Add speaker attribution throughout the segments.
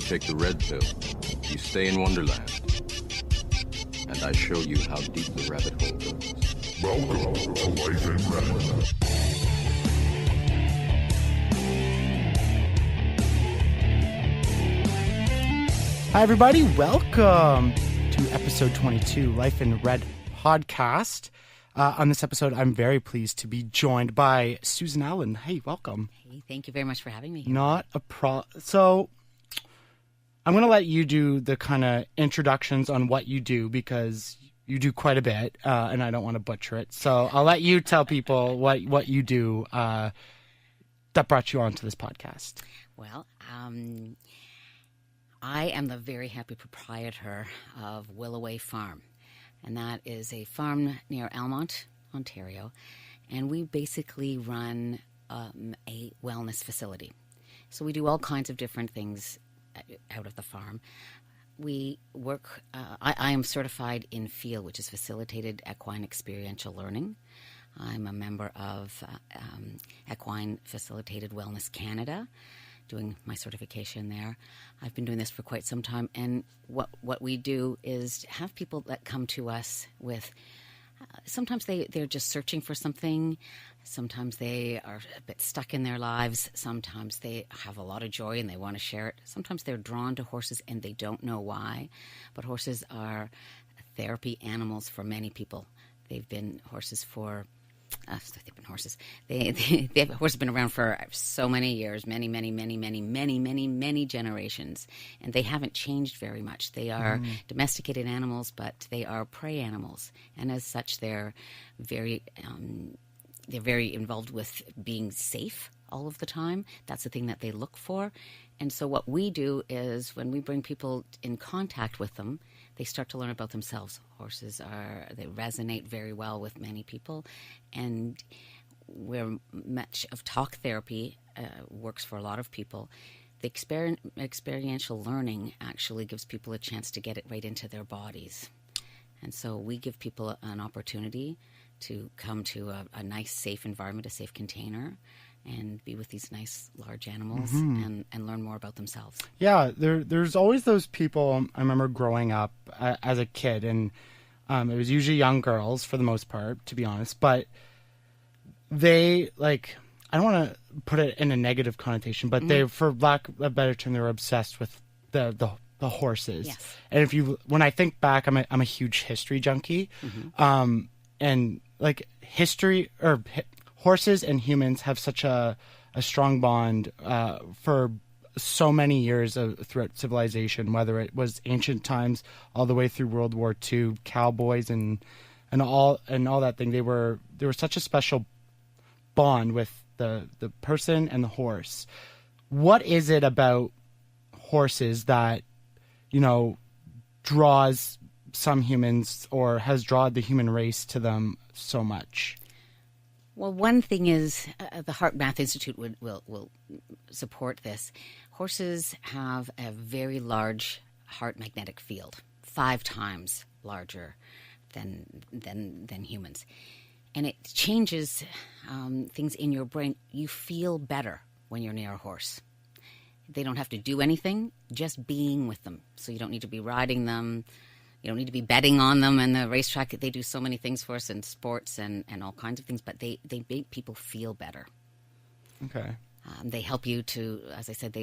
Speaker 1: take the red pill, you stay in Wonderland. And I show you how deep the rabbit hole goes.
Speaker 2: Welcome to Life in Red.
Speaker 3: Hi, everybody. Welcome to episode 22, Life in Red podcast. On this episode, I'm very pleased to be joined by Susan Allan. Hey, welcome.
Speaker 4: Hey, thank you very much for having me.
Speaker 3: Not a So I'm going to let you do the kind of introductions on what you do because you do quite a bit, and I don't want to butcher it. So I'll let you tell people what you do that brought you onto this podcast.
Speaker 4: Well, I am the very happy proprietor of Willaway Farm, and that is a farm near Almont, Ontario, and we basically run a wellness facility. So we do all kinds of different things out of the farm. We work, I am certified in FEEL, which is Facilitated Equine Experiential Learning. I'm a member of Equine Facilitated Wellness Canada, doing my certification there. I've been doing this for quite some time, and what we do is have people that come to us with, sometimes they're just searching for something, sometimes they are a bit stuck in their lives, sometimes they have a lot of joy and they want to share it, sometimes they're drawn to horses and they don't know why, but horses are therapy animals for many people. They've been horses for horses have been around for so many years, many generations, and they haven't changed very much. They are domesticated animals, but they are prey animals, and as such, they're very involved with being safe all of the time. That's the thing that they look for. And so what we do is when we bring people in contact with them, they start to learn about themselves. Horses they resonate very well with many people, and where much of talk therapy works for a lot of people, the experiential learning actually gives people a chance to get it right into their bodies. And so we give people an opportunity to come to a nice, safe environment, a safe container, and be with these nice, large animals and learn more about themselves. Yeah,
Speaker 3: there's always those people. I remember growing up as a kid, and it was usually young girls for the most part, to be honest, but they, like, I don't want to put it in a negative connotation, but they, for lack of a better term, they were obsessed with the horses.
Speaker 4: Yes.
Speaker 3: And when I think back, I'm a huge history junkie, and like history or horses and humans have such a strong bond for so many years throughout civilization, whether it was ancient times all the way through World War II, cowboys and all that thing. They were such a special bond with the person and the horse. What is it about horses that, draws some humans or has drawn the human race to them so much?
Speaker 4: Well, one thing is the Heart Math Institute will support this. Horses have a very large heart magnetic field, 5 times larger than humans. And it changes things in your brain. You feel better when you're near a horse. They don't have to do anything, just being with them. So you don't need to be riding them. You don't need to be betting on them and the racetrack. They do so many things for us in sports and all kinds of things, but they make people feel better.
Speaker 3: Okay.
Speaker 4: They help you to, as I said,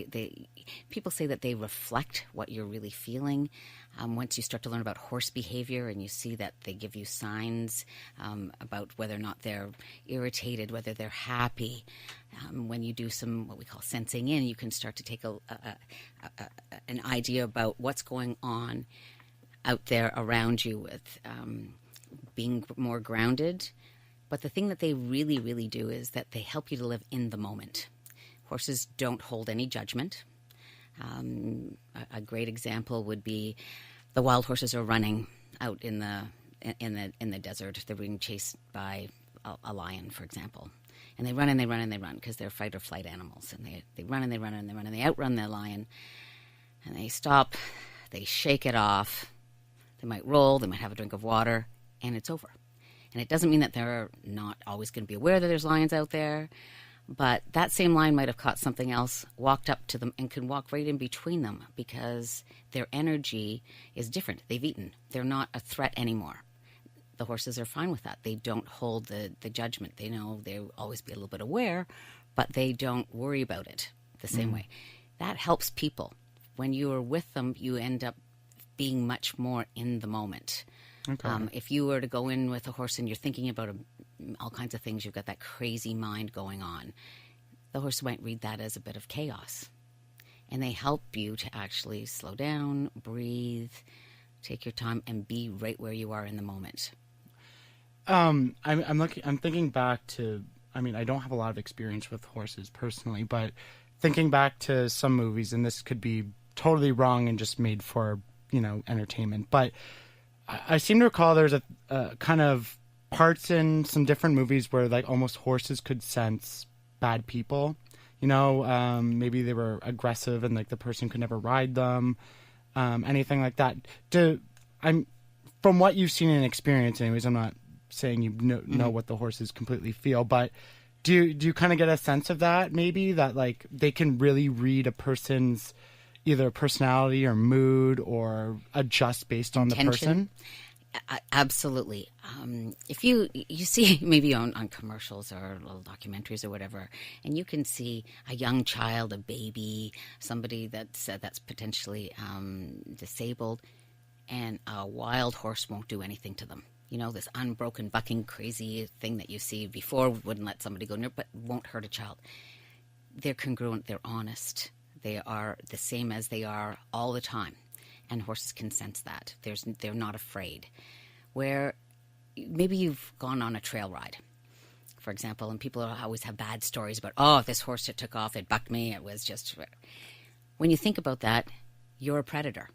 Speaker 4: people say that they reflect what you're really feeling. Once you start to learn about horse behavior and you see that they give you signs about whether or not they're irritated, whether they're happy. When you do some what we call sensing in, you can start to take an idea about what's going on out there around you with being more grounded. But the thing that they really, really do is that they help you to live in the moment. Horses don't hold any judgment. A great example would be the wild horses are running out in the desert. They're being chased by a lion, for example. And they run and they run and they run because they're fight or flight animals. And they run and they run and they run and they outrun the lion. And they stop, they shake it off. They might roll, they might have a drink of water, and it's over. And it doesn't mean that they're not always going to be aware that there's lions out there, But that same lion might have caught something else, walked up to them, and can walk right in between them because their energy is different. They've eaten. They're not a threat anymore. The horses are fine with that. They don't hold the judgment. They know they'll always be a little bit aware, but they don't worry about it the same way. That helps people. When you are with them, you end up being much more in the moment.
Speaker 3: Okay.
Speaker 4: If you were to go in with a horse and you're thinking about all kinds of things, you've got that crazy mind going on, the horse might read that as a bit of chaos. And they help you to actually slow down, breathe, take your time, and be right where you are in the moment.
Speaker 3: I'm thinking back to, I mean, I don't have a lot of experience with horses personally, but thinking back to some movies, and this could be totally wrong and just made for, entertainment, but I seem to recall there's a kind of parts in some different movies where like almost horses could sense bad people, maybe they were aggressive and like the person could never ride them, anything like that. From what you've seen and experienced anyways, I'm not saying you know what the horses completely feel, but do you kind of get a sense of that, maybe that like they can really read a person's either personality or mood or adjust based on
Speaker 4: Intention.
Speaker 3: the person?
Speaker 4: Absolutely. If you see maybe on commercials or little documentaries or whatever, and you can see a young child, a baby, somebody that's potentially disabled, and a wild horse won't do anything to them. This unbroken, bucking, crazy thing that you see before wouldn't let somebody go near, but won't hurt a child. They're congruent. They're honest. They are the same as they are all the time. And horses can sense that. They're not afraid. Where maybe you've gone on a trail ride, for example, and people always have bad stories about, oh, this horse that took off, it bucked me, it was just... When you think about that, you're a predator,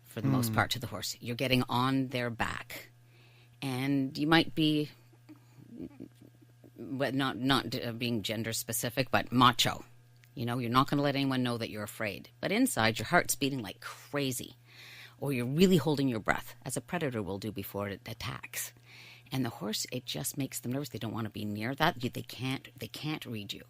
Speaker 4: for the most part, to the horse. You're getting on their back. And you might be, but not being gender specific, but macho. You're not going to let anyone know that you're afraid. But inside, your heart's beating like crazy. Or you're really holding your breath, as a predator will do before it attacks. And the horse, it just makes them nervous. They don't want to be near that. They can't read you.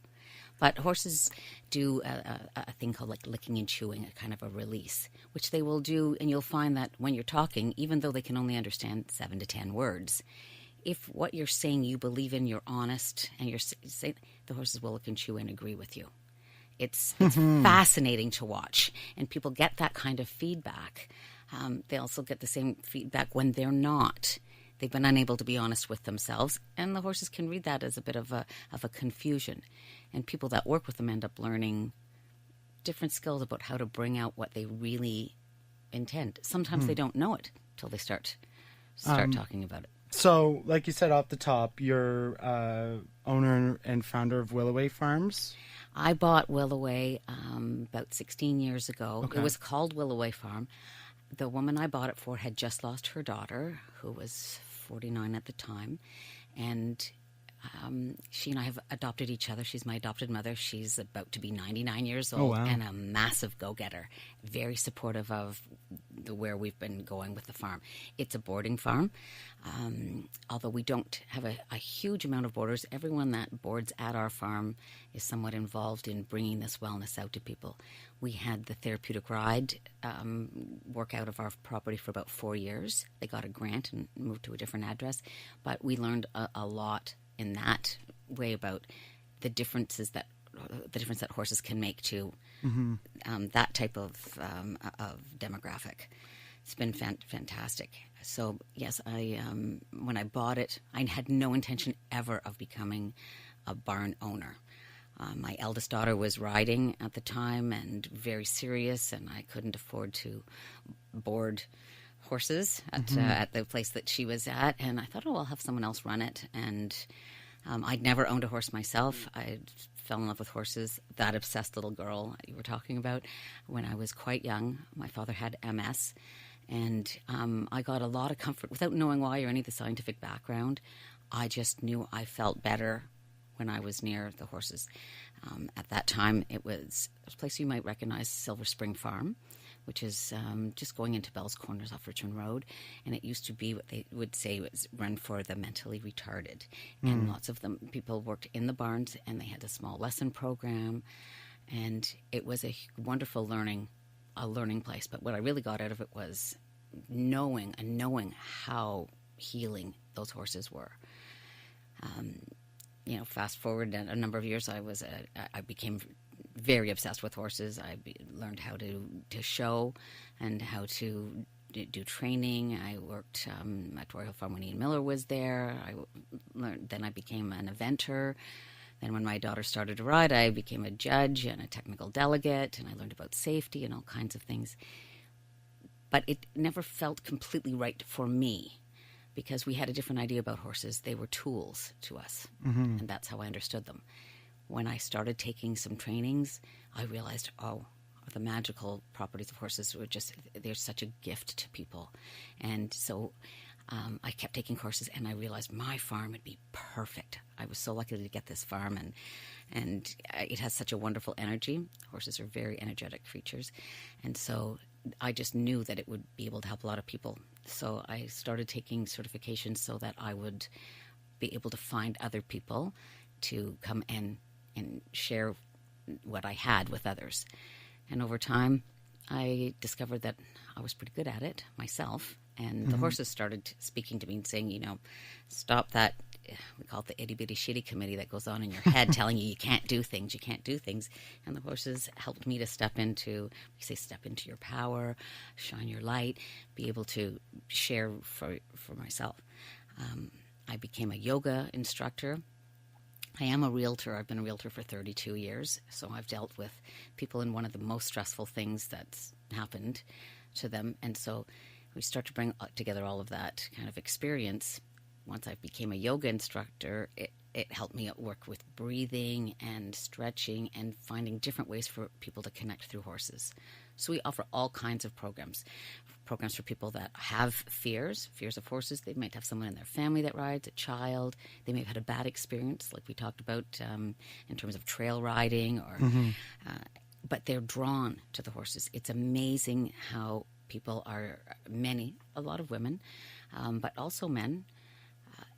Speaker 4: But horses do a thing called like licking and chewing, a kind of a release, which they will do. And you'll find that when you're talking, even though they can only understand 7 to 10 words, if what you're saying you believe in, you're honest, and you're saying, the horses will lick and chew and agree with you. It's fascinating to watch, and people get that kind of feedback. They also get the same feedback when they're not. They've been unable to be honest with themselves, and the horses can read that as a bit of a confusion. And people that work with them end up learning different skills about how to bring out what they really intend. Sometimes they don't know it till they start talking about it.
Speaker 3: So, like you said off the top, you're owner and founder of Willaway Farms.
Speaker 4: I bought Willaway about 16 years ago.
Speaker 3: Okay.
Speaker 4: It was called Willaway Farm. The woman I bought it for had just lost her daughter, who was 49 at the time. And she and I have adopted each other. She's my adopted mother. She's about to be 99 years old and a massive go-getter. Very supportive of where we've been going with the farm. It's a boarding farm. Although we don't have a huge amount of boarders, everyone that boards at our farm is somewhat involved in bringing this wellness out to people. We had the therapeutic ride work out of our property for about 4 years. They got a grant and moved to a different address. But we learned a lot in that way about the difference that horses can make to that type of demographic. It's been fantastic. So yes, when I bought it, I had no intention ever of becoming a barn owner. My eldest daughter was riding at the time and very serious, and I couldn't afford to board horses at the place that she was at. And I thought, I'll have someone else run it. And I'd never owned a horse myself. I fell in love with horses. That obsessed little girl you were talking about when I was quite young. My father had MS. And I got a lot of comfort without knowing why or any of the scientific background. I just knew I felt better when I was near the horses. At that time, it was a place you might recognize, Silver Spring Farm, which is just going into Bell's Corners off Richmond Road. And it used to be what they would say was run for the mentally retarded. And lots of them, people worked in the barns, and they had a small lesson program. And it was a wonderful learning place. But what I really got out of it was knowing how healing those horses were. Fast forward a number of years, I became very obsessed with horses. I learned how to show and how to do training. I worked at Royal Farm when Ian Miller was there. Then I became an eventer. Then when my daughter started to ride, I became a judge and a technical delegate, and I learned about safety and all kinds of things. But it never felt completely right for me, because we had a different idea about horses. They were tools to us, and that's how I understood them. When I started taking some trainings, I realized, the magical properties of horses they're such a gift to people. And so I kept taking courses, and I realized my farm would be perfect. I was so lucky to get this farm, and it has such a wonderful energy. Horses are very energetic creatures. And so I just knew that it would be able to help a lot of people. So I started taking certifications so that I would be able to find other people to come and share what I had with others. And over time, I discovered that I was pretty good at it myself. And the horses started speaking to me and saying, stop that, we call it the itty-bitty shitty committee that goes on in your head telling you can't do things, you can't do things. And the horses helped me to step into your power, shine your light, be able to share for myself. I became a yoga instructor. I am a realtor. I've been a realtor for 32 years. So I've dealt with people in one of the most stressful things that's happened to them. And so we start to bring together all of that kind of experience. Once I became a yoga instructor, it helped me work with breathing and stretching and finding different ways for people to connect through horses. So we offer all kinds of programs for people that have fears of horses. They might have someone in their family that rides, a child. They may have had a bad experience, like we talked about in terms of trail riding, or but they're drawn to the horses. It's amazing how people are, a lot of women, but also men.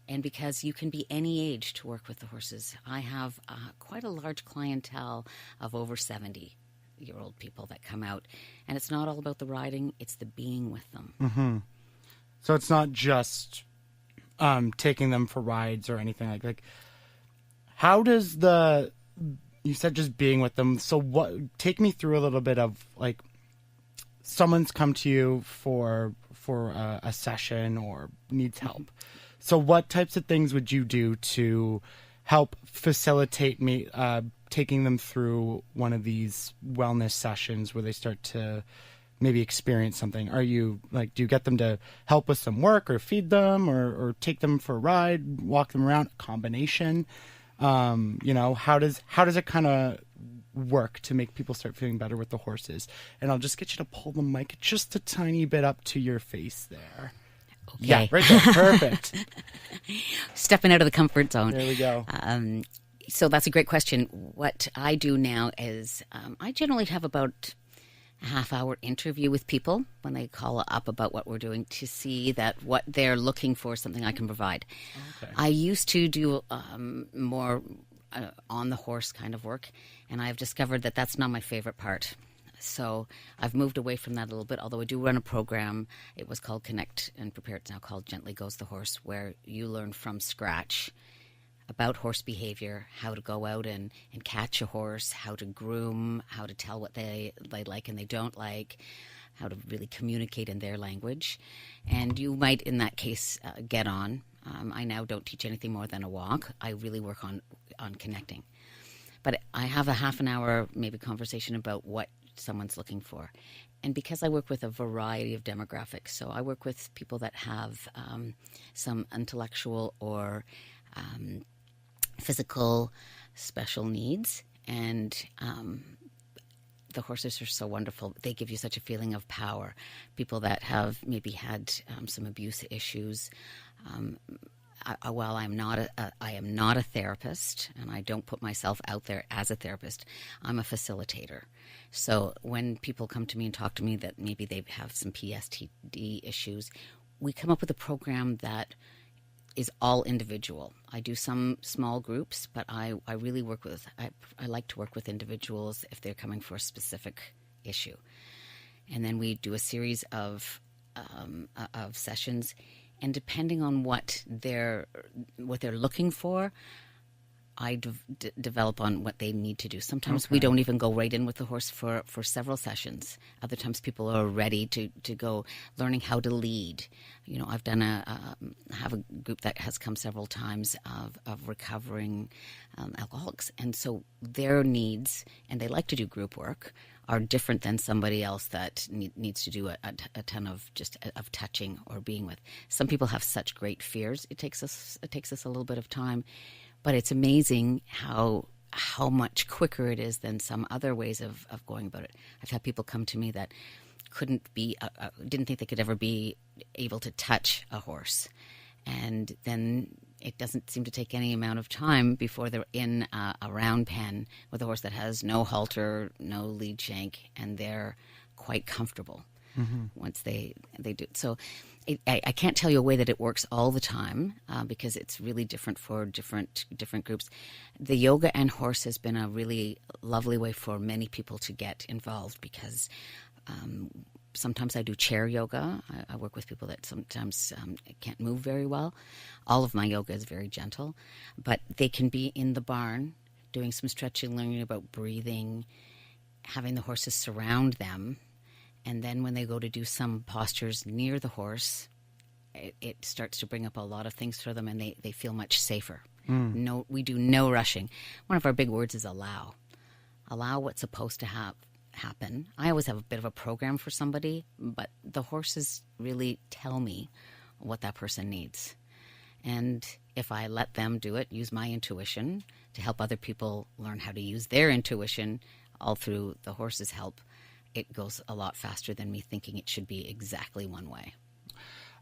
Speaker 4: And because you can be any age to work with the horses. I have quite a large clientele of over 70-year-old people that come out. And it's not all about the riding, it's the being with them.
Speaker 3: So it's not just taking them for rides or anything like how does you said just being with them. So take me through a little bit of someone's come to you for a session or needs help. So what types of things would you do to help facilitate me taking them through one of these wellness sessions where they start to maybe experience something? Are you do you get them to help with some work or feed them or take them for a ride, walk them around, a combination? How does it kind of work to make people start feeling better with the horses? And I'll just get you to pull the mic just a tiny bit up to your face there.
Speaker 4: Okay.
Speaker 3: Yeah, right there. Perfect.
Speaker 4: Stepping out of the comfort zone.
Speaker 3: There we go.
Speaker 4: So that's a great question. What I do now is I generally have about a half-hour interview with people when they call up about what we're doing to see that what they're looking for is something I can provide. Okay. I used to do more on the horse kind of work, and I've discovered that that's not my favorite part. So I've moved away from that a little bit, although I do run a program. It was called Connect and Prepare. It's now called Gently Goes the Horse, where you learn from scratch about horse behavior, how to go out and catch a horse, how to groom, how to tell what they like and they don't like, how to really communicate in their language. And you might, in that case, get on. I now don't teach anything more than a walk. I really work on connecting. But I have a half an hour maybe conversation about what someone's looking for. And because I work with a variety of demographics, so I work with people that have some intellectual or physical special needs, and the horses are so wonderful. They give you such a feeling of power. People that have maybe had some abuse issues, while I am not a therapist, and I don't put myself out there as a therapist, I'm a facilitator. So when people come to me and talk to me that maybe they have some PSTD issues, we come up with a program that is all individual. I do some small groups, but I really work with, I like to work with individuals if they're coming for a specific issue. And then we do a series of sessions, and depending on what they're looking for, I develop on what they need to do. Sometimes we don't even go right in with the horse for several sessions. Other times people are ready to go learning how to lead. You know, I've done have a group that has come several times of recovering alcoholics. And so their needs, and they like to do group work, are different than somebody else that needs to do a ton of of touching or being with. Some people have such great fears. It takes us a little bit of time. But it's amazing how much quicker it is than some other ways of going about it. I've had people come to me that didn't think they could ever be able to touch a horse. And then it doesn't seem to take any amount of time before they're in a round pen with a horse that has no halter, no lead shank, and they're quite comfortable once they do. So I can't tell you a way that it works all the time because it's really different for different groups. The yoga and horse has been a really lovely way for many people to get involved because sometimes I do chair yoga. I work with people that sometimes can't move very well. All of my yoga is very gentle, but they can be in the barn doing some stretching, learning about breathing, having the horses surround them. And then when they go to do some postures near the horse, it starts to bring up a lot of things for them, and they feel much safer. No, we do no rushing. One of our big words is allow. Allow what's supposed to happen. I always have a bit of a program for somebody, but the horses really tell me what that person needs. And if I let them do it, use my intuition to help other people learn how to use their intuition, all through the horse's help, it goes a lot faster than me thinking it should be exactly one way.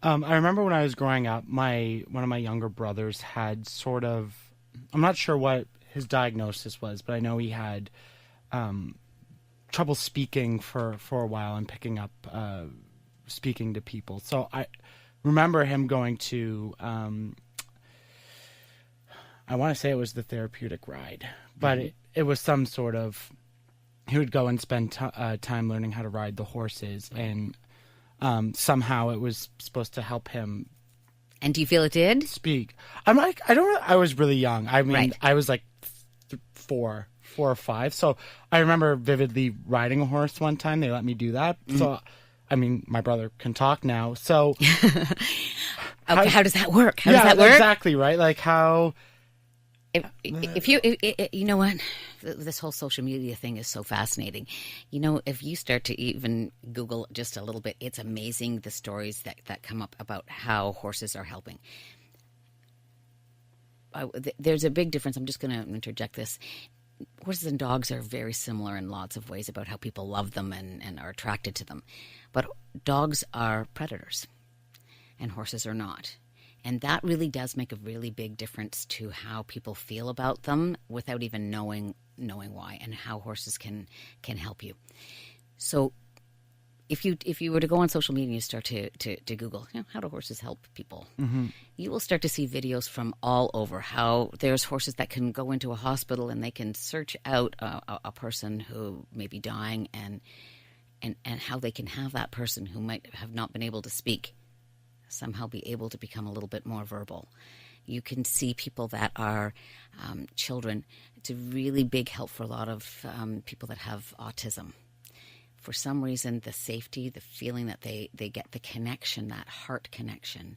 Speaker 3: I remember when I was growing up, one of my younger brothers had sort of, I'm not sure what his diagnosis was, but I know he had trouble speaking for a while and picking up speaking to people. So I remember him going to, I want to say it was the therapeutic ride, but it was some sort of, he would go and spend time learning how to ride the horses, and somehow it was supposed to help him.
Speaker 4: And do you feel it did?
Speaker 3: Speak. I'm like, I was really young. I mean,
Speaker 4: Right.
Speaker 3: I was like 4 or 5. So I remember vividly riding a horse one time. They let me do that. So, I mean, my brother can talk now. So
Speaker 4: Okay, how does that work? How does that work?
Speaker 3: Exactly, right? Like how...
Speaker 4: If you know what, this whole social media thing is so fascinating. You know, if you start to even Google just a little bit, it's amazing the stories that come up about how horses are helping. There's a big difference. I'm just going to interject this. Horses and dogs are very similar in lots of ways about how people love them and are attracted to them. But dogs are predators and horses are not. And that really does make a really big difference to how people feel about them without even knowing why, and how horses can help you. So if you were to go on social media and you start to Google, you know, how do horses help people, you will start to see videos from all over how there's horses that can go into a hospital and they can search out a person who may be dying and how they can have that person who might have not been able to speak somehow be able to become a little bit more verbal. You can see people that are children. It's a really big help for a lot of people that have autism. For some reason, the safety, the feeling that they get, the connection, that heart connection,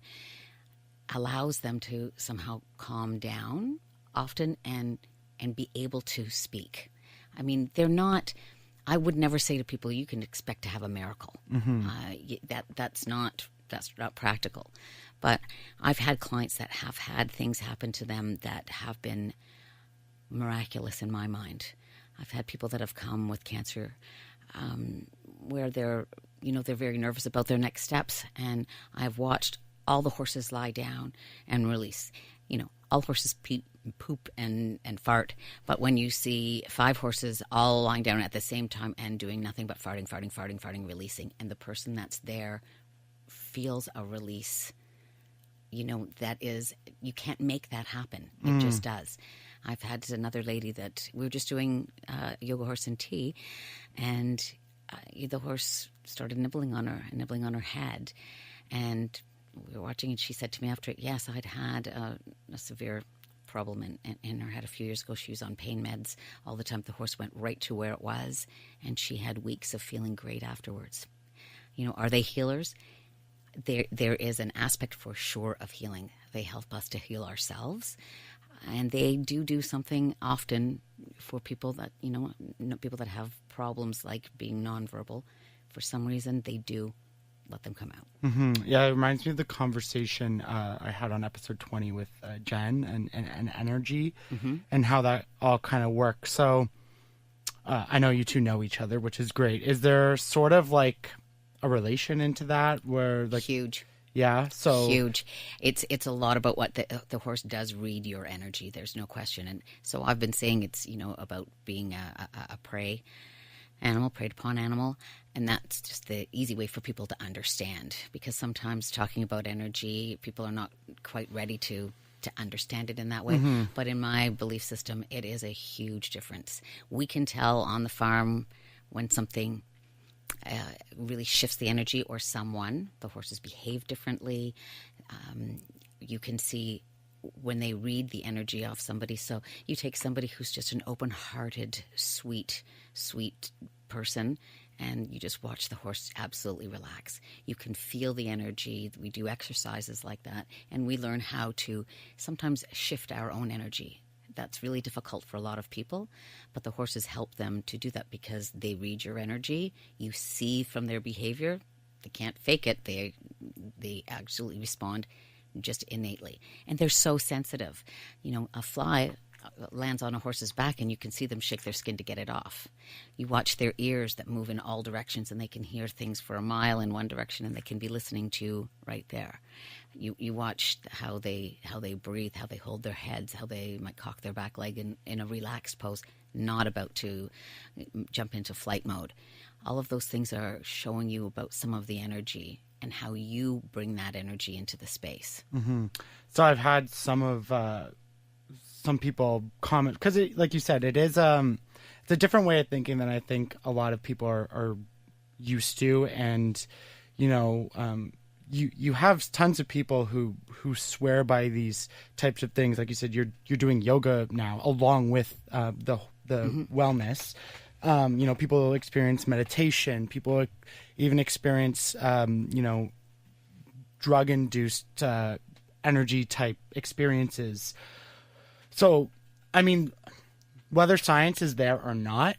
Speaker 4: allows them to somehow calm down often and be able to speak. I mean, they're not... I would never say to people, you can expect to have a miracle. That's not practical. But I've had clients that have had things happen to them that have been miraculous in my mind. I've had people that have come with cancer where they're very nervous about their next steps, and I've watched all the horses lie down and release. All horses poop and fart, but when you see 5 horses all lying down at the same time and doing nothing but farting, releasing, and the person that's there feels a release, that is, you can't make that happen. It just does. I've had another lady that we were just doing yoga horse and tea, and the horse started nibbling on her head, and we were watching, and she said to me after it, yes, I'd had a severe problem in her head a few years ago. She was on pain meds all the time. The horse went right to where it was, and she had weeks of feeling great afterwards. Are they healers? There is an aspect for sure of healing. They help us to heal ourselves, and they do something often for people that, people that have problems like being nonverbal. For some reason, they do let them come out.
Speaker 3: Mm-hmm. Yeah, it reminds me of the conversation I had on episode 20 with Jen and energy and how that all kind of works. So I know you two know each other, which is great. Is there sort of like a relation into that where like
Speaker 4: huge?
Speaker 3: Yeah, so
Speaker 4: huge. It's a lot about what the horse does read your energy. There's no question. And so I've been saying it's about being a preyed upon animal, and that's just the easy way for people to understand, because sometimes talking about energy, people are not quite ready to understand it in that way. But in my belief system, it is a huge difference. We can tell on the farm when something really shifts the energy, or the horses behave differently. You can see when they read the energy off somebody. So you take somebody who's just an open-hearted, sweet person, and you just watch the horse absolutely relax. You can feel the energy. We do exercises like that, and we learn how to sometimes shift our own energy. That's really difficult for a lot of people, but the horses help them to do that because they read your energy. You see from their behavior, they can't fake it. They absolutely respond just innately, and they're so sensitive. A fly lands on a horse's back and you can see them shake their skin to get it off. You watch their ears that move in all directions, and they can hear things for a mile in one direction, and they can be listening to you right there. You watch how they breathe, how they hold their heads, how they might cock their back leg in a relaxed pose, not about to jump into flight mode. All of those things are showing you about some of the energy and how you bring that energy into the space.
Speaker 3: So I've had some people comment, because like you said, it's a different way of thinking than I think a lot of people are used to. And you have tons of people who swear by these types of things. Like you said, you're doing yoga now along with the wellness. People experience meditation. People even experience drug-induced energy type experiences. So, I mean, whether science is there or not,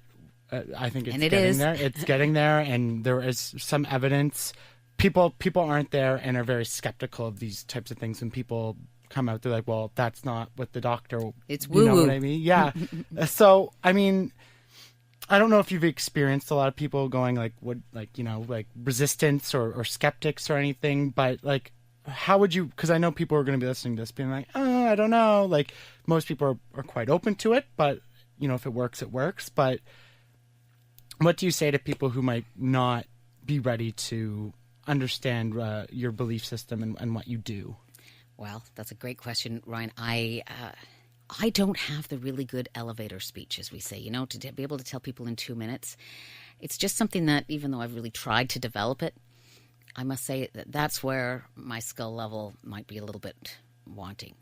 Speaker 3: I think it's getting there. It's getting there, and there is some evidence. People aren't there and are very skeptical of these types of things. When people come out, they're like, "Well, that's not what the doctor."
Speaker 4: It's woo-woo.
Speaker 3: You know what I mean? Yeah. So, I mean, I don't know if you've experienced a lot of people going like resistance or skeptics or anything, but like, how would you, because I know people are going to be listening to this being like, oh, I don't know. Like, most people are quite open to it, but if it works, it works. But what do you say to people who might not be ready to understand your belief system and what you do?
Speaker 4: Well, that's a great question, Ryan. I don't have the really good elevator speech, as we say, to be able to tell people in 2 minutes. It's just something that, even though I've really tried to develop it, I must say that that's where my skill level might be a little bit wanting.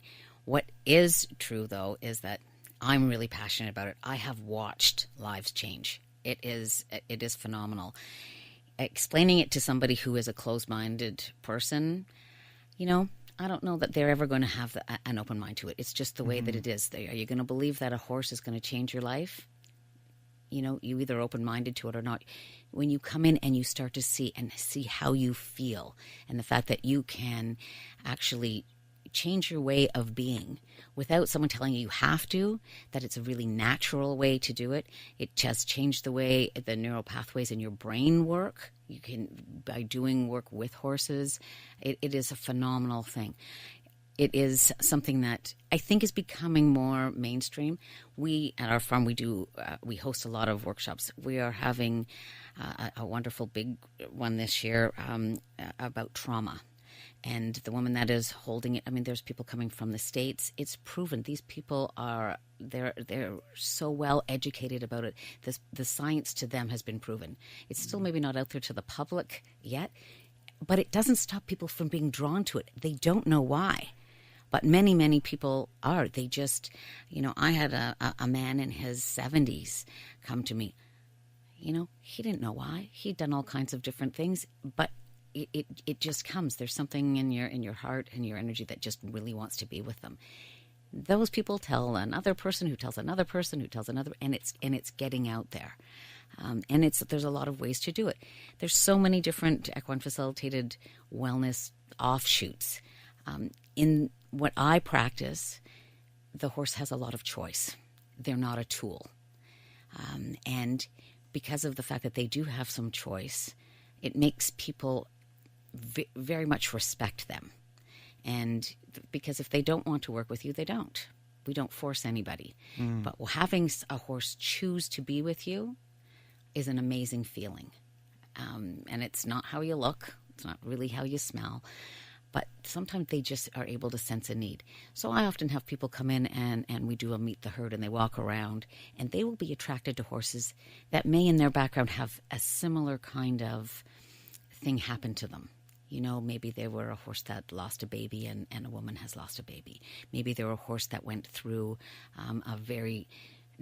Speaker 4: What is true, though, is that I'm really passionate about it. I have watched lives change. It is phenomenal. Explaining it to somebody who is a closed-minded person, I don't know that they're ever going to have an open mind to it. It's just the way that it is. Are you going to believe that a horse is going to change your life? You either open-minded to it or not. When you come in and you start to see how you feel, and the fact that you can actually change your way of being without someone telling you have to, that it's a really natural way to do it. It just changed the way the neural pathways in your brain work. You can, by doing work with horses, it is a phenomenal thing. It is something that I think is becoming more mainstream. We, at our farm, we host a lot of workshops. We are having a wonderful big one this year about trauma. And the woman that is holding it, I mean, there's people coming from the States. It's proven. These people are, they're so well educated about it. The science to them has been proven. It's still maybe not out there to the public yet, but it doesn't stop people from being drawn to it. They don't know why. But many, many people are. They just, I had a man in his 70s come to me. He didn't know why. He'd done all kinds of different things, but it just comes. There's something in your heart and your energy that just really wants to be with them. Those people tell another person who tells another person who tells another, and it's getting out there. And there's a lot of ways to do it. There's so many different equine facilitated wellness offshoots. In what I practice, the horse has a lot of choice. They're not a tool. And because of the fact that they do have some choice, it makes people very much respect them. And because if they don't want to work with you, they don't. We don't force anybody. But having a horse choose to be with you is an amazing feeling. And it's not how you look. It's not really how you smell. But sometimes they just are able to sense a need. So I often have people come in and we do a meet the herd and they walk around and they will be attracted to horses that may in their background have a similar kind of thing happen to them. Maybe they were a horse that lost a baby and a woman has lost a baby. Maybe they were a horse that went through a very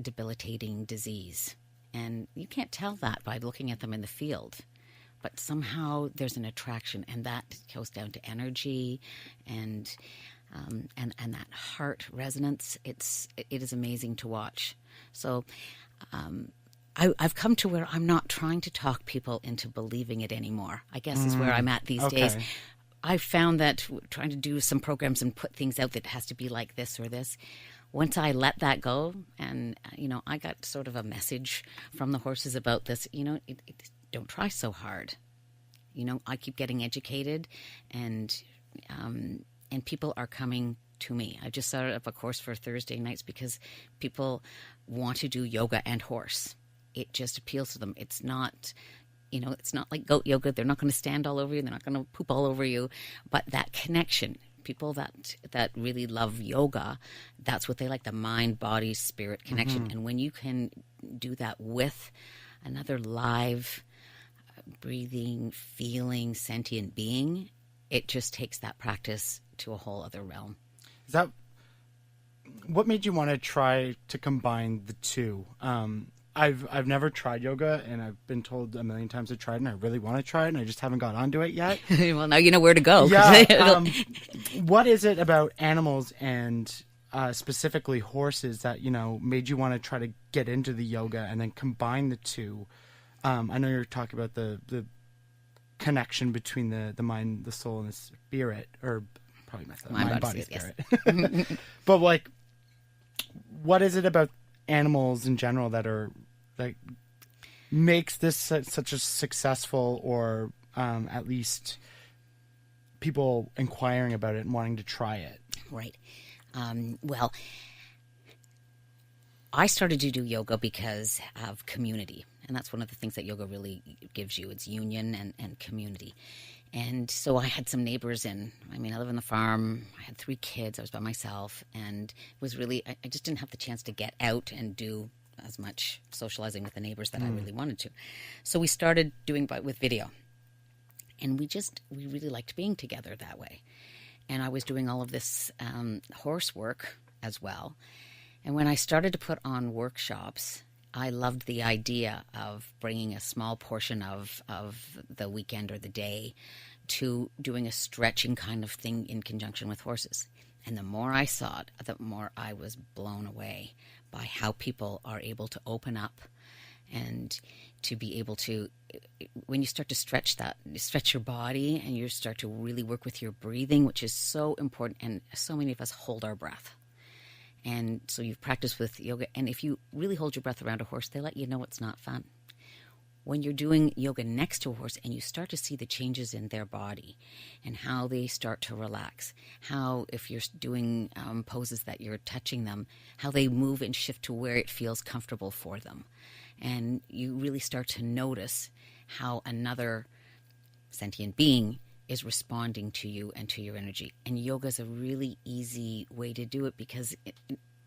Speaker 4: debilitating disease. And you can't tell that by looking at them in the field. But somehow there's an attraction, and that goes down to energy and that heart resonance. It is amazing to watch. So I've come to where I'm not trying to talk people into believing it anymore, I guess is where I'm at these days. I've found that trying to do some programs and put things out that has to be like this or this, once I let that go, and, I got sort of a message from the horses about this, don't try so hard. I keep getting educated and people are coming to me. I just started up a course for Thursday nights because people want to do yoga and horse. It just appeals to them. It's not, it's not like goat yoga. They're not going to stand all over you. They're not going to poop all over you. But that connection, people that really love yoga, that's what they like, the mind, body, spirit connection. And when you can do that with another live, breathing, feeling, sentient being, it just takes that practice to a whole other realm.
Speaker 3: Is that what made you want to try to combine the two? I've never tried yoga, and I've been told a million times to try it, and I really want to try it, and I just haven't got onto it yet.
Speaker 4: Well, now you know where to go.
Speaker 3: Yeah. What is it about animals and specifically horses that, made you want to try to get into the yoga and then combine the two? I know you're talking about the connection between the mind, the soul, and the spirit, or probably mind, body, spirit. Yes. But what is it about animals in general that are makes this such a successful, or at least people inquiring about it and wanting to try it?
Speaker 4: Right. Well, I started to do yoga because of community. And that's one of the things that yoga really gives you. It's union and community. And so I had some neighbors I live on the farm. I had 3 kids. I was by myself. And it was really, I just didn't have the chance to get out and do as much socializing with the neighbors that I really wanted to. So we started doing with video. And we really liked being together that way. And I was doing all of this horse work as well. And when I started to put on workshops, I loved the idea of bringing a small portion of the weekend or the day to doing a stretching kind of thing in conjunction with horses. And the more I saw it, the more I was blown away by how people are able to open up and to be able to, when you start to stretch your body and you start to really work with your breathing, which is so important. And so many of us hold our breath. And so you've practiced with yoga. And if you really hold your breath around a horse, they let you know it's not fun. When you're doing yoga next to a horse and you start to see the changes in their body and how they start to relax, how if you're doing poses that you're touching them, how they move and shift to where it feels comfortable for them. And you really start to notice how another sentient being is responding to you and to your energy. And yoga is a really easy way to do it because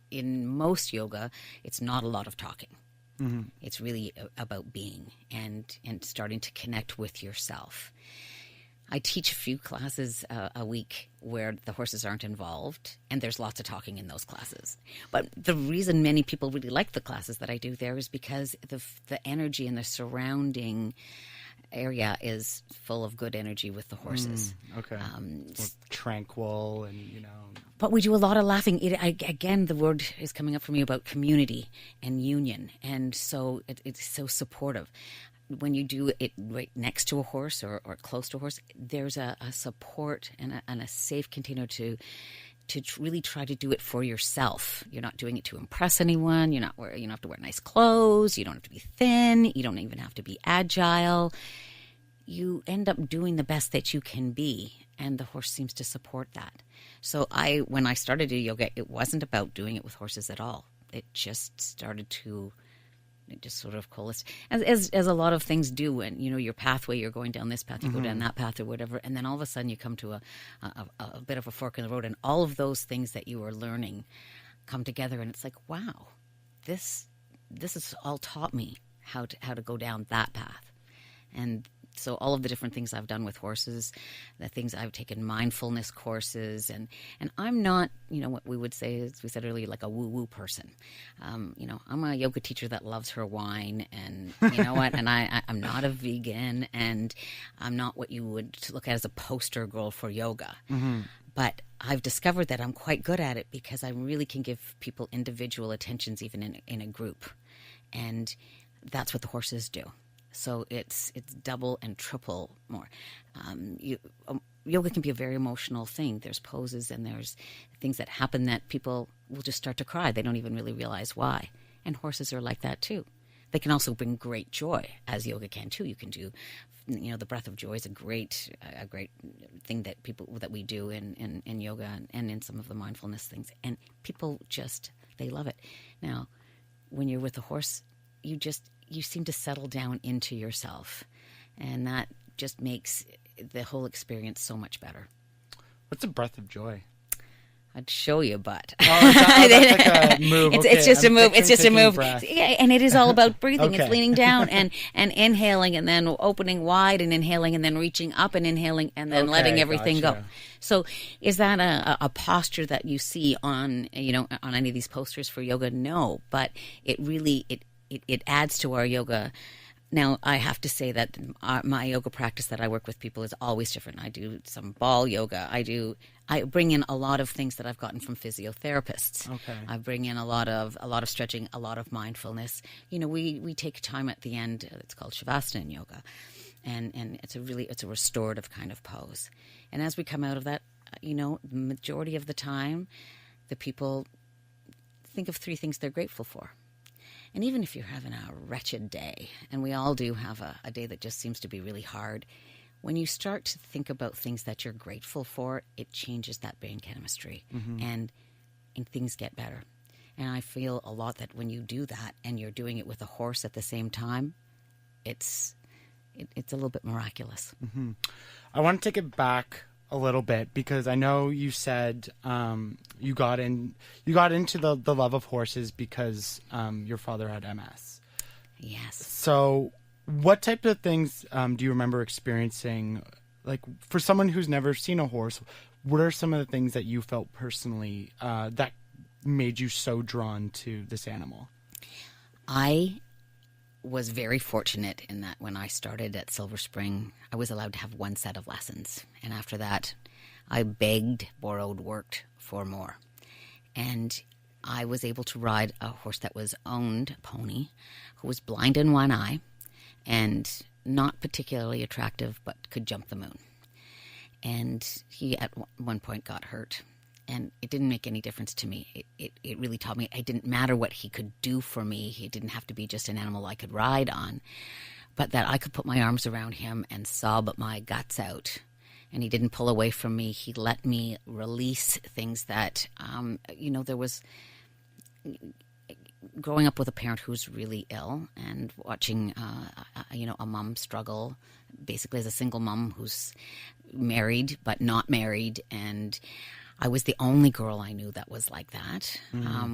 Speaker 4: in most yoga, it's not a lot of talking. Mm-hmm. It's really about being and starting to connect with yourself. I teach a few classes a week where the horses aren't involved, and there's lots of talking in those classes. But the reason many people really like the classes that I do there is because the energy and the surrounding area is full of good energy with the horses.
Speaker 3: Okay. Tranquil and,
Speaker 4: But we do a lot of laughing. Again, the word is coming up for me about community and union. And so it's so supportive. When you do it right next to a horse or close to a horse, there's a support and a safe container to really try to do it for yourself. You're not doing it to impress anyone. You don't have to wear nice clothes. You don't have to be thin. You don't even have to be agile. You end up doing the best that you can be, and the horse seems to support that. So when I started doing yoga, it wasn't about doing it with horses at all. It just started to sort of coalesce, as a lot of things do. And your pathway, you're going down this path, you go down that path or whatever, and then all of a sudden you come to a bit of a fork in the road, and all of those things that you were learning come together, and it's like, wow, this has all taught me how to go down that path. And so all of the different things I've done with horses, the things I've taken mindfulness courses, and I'm not, what we would say, as we said earlier, like a woo-woo person. I'm a yoga teacher that loves her wine, and you know what? And I'm not a vegan, and I'm not what you would look at as a poster girl for yoga. Mm-hmm. But I've discovered that I'm quite good at it because I really can give people individual attentions even in a group. And that's what the horses do. So it's double and triple more. Yoga can be a very emotional thing. There's poses and there's things that happen that people will just start to cry. They don't even really realize why. And horses are like that too. They can also bring great joy, as yoga can too. You can do, the breath of joy is a great thing that we do in yoga and in some of the mindfulness things. And people they love it. Now, when you're with a horse, you seem to settle down into yourself, and that just makes the whole experience so much better.
Speaker 3: What's a breath of joy?
Speaker 4: I'd show you, but
Speaker 3: that's like a move.
Speaker 4: It's just a move. It's just a move. Yeah, and it is all about breathing.
Speaker 3: Okay.
Speaker 4: It's leaning down and inhaling, and then opening wide and inhaling, and then reaching up and inhaling, and then letting everything go. So, is that a posture that you see on on any of these posters for yoga? No, but it really it adds to our yoga. Now, I have to say that my yoga practice that I work with people is always different. I do some ball yoga. I bring in a lot of things that I've gotten from physiotherapists. Okay. I bring in a lot of stretching, a lot of mindfulness. We take time at the end. It's called Shavasana in yoga, and it's a restorative kind of pose. And as we come out of that, the majority of the time, the people think of 3 things they're grateful for. And even if you're having a wretched day, and we all do have a day that just seems to be really hard, when you start to think about things that you're grateful for, it changes that brain chemistry, and things get better. And I feel a lot that when you do that and you're doing it with a horse at the same time, it's a little bit miraculous. Mm-hmm.
Speaker 3: I want to take it back a little bit because I know you said you got into the love of horses because your father had MS.
Speaker 4: Yes.
Speaker 3: So what type of things do you remember experiencing? Like, for someone who's never seen a horse, what are some of the things that you felt personally that made you so drawn to this animal?
Speaker 4: I was very fortunate in that when I started at Silver Spring, I was allowed to have 1 set of lessons. And after that, I begged, borrowed, worked for more. And I was able to ride a horse that was owned, a pony, who was blind in one eye and not particularly attractive, but could jump the moon. And he at one point got hurt, and it didn't make any difference to me. It really taught me it didn't matter what he could do for me. He didn't have to be just an animal I could ride on, but that I could put my arms around him and sob my guts out. And he didn't pull away from me. He let me release things that, there was growing up with a parent who's really ill and watching, a mom struggle basically as a single mom who's married but not married. And I was the only girl I knew that was like that.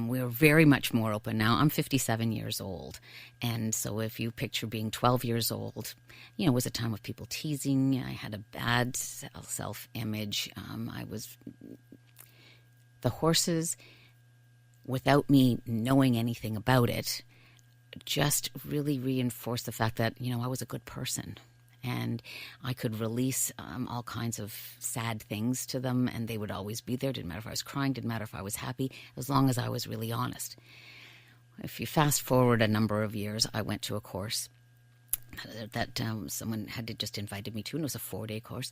Speaker 4: We were very much more open now. I'm 57 years old. And so if you picture being 12 years old, it was a time of people teasing. I had a bad self-image. The horses, without me knowing anything about it, just really reinforced the fact that, I was a good person. And I could release all kinds of sad things to them, and they would always be there. Didn't matter if I was crying, didn't matter if I was happy, as long as I was really honest. If you fast forward a number of years, I went to a course that someone had just invited me to, and it was a 4-day course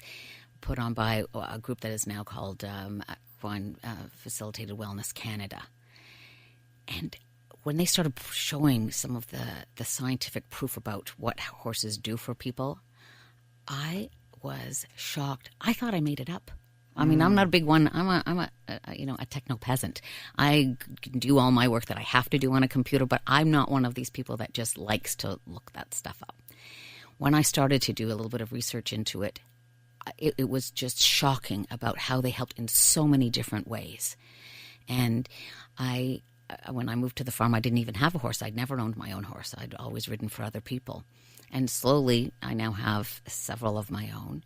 Speaker 4: put on by a group that is now called Equine Facilitated Wellness Canada. And when they started showing some of the scientific proof about what horses do for people, I was shocked. I thought I made it up. I mean, I'm not a big one. I'm a techno peasant. I can do all my work that I have to do on a computer, but I'm not one of these people that just likes to look that stuff up. When I started to do a little bit of research into it, it was just shocking about how they helped in so many different ways. And when I moved to the farm, I didn't even have a horse. I'd never owned my own horse. I'd always ridden for other people. And slowly, I now have several of my own.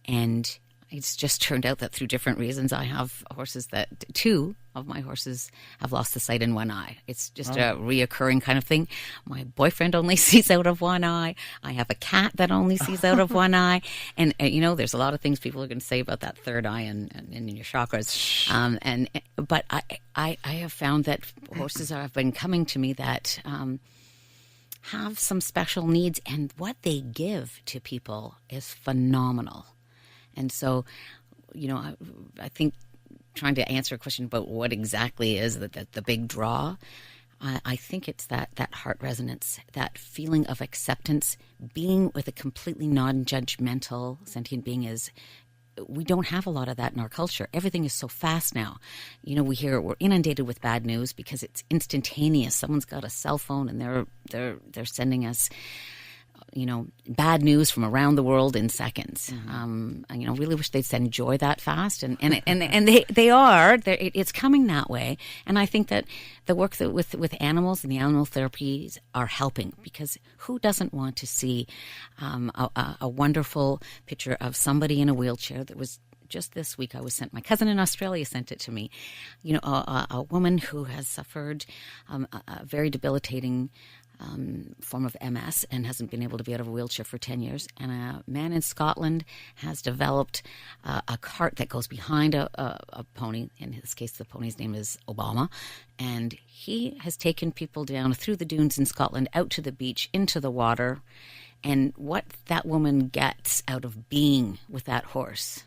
Speaker 4: And it's just turned out that through different reasons, I have horses that 2 of my horses have lost the sight in one eye. It's just a reoccurring kind of thing. My boyfriend only sees out of one eye. I have a cat that only sees out of one eye. And there's a lot of things people are going to say about that third eye and in your chakras. But I have found that horses have been coming to me that have some special needs, and what they give to people is phenomenal. And so, I think trying to answer a question about what exactly is the big draw, I think it's that heart resonance, that feeling of acceptance, being with a completely non-judgmental sentient being is. We don't have a lot of that in our culture. Everything is so fast now. We're inundated with bad news because it's instantaneous. Someone's got a cell phone and they're sending us, bad news from around the world in seconds. I really wish they'd enjoy that fast, and they are. It's coming that way, and I think that the work that with animals and the animal therapies are helping, because who doesn't want to see a wonderful picture of somebody in a wheelchair that was. Just this week, my cousin in Australia sent it to me. A woman who has suffered a very debilitating form of MS and hasn't been able to be out of a wheelchair for 10 years. And a man in Scotland has developed a cart that goes behind a pony. In his case, the pony's name is Obama. And he has taken people down through the dunes in Scotland, out to the beach, into the water. And what that woman gets out of being with that horse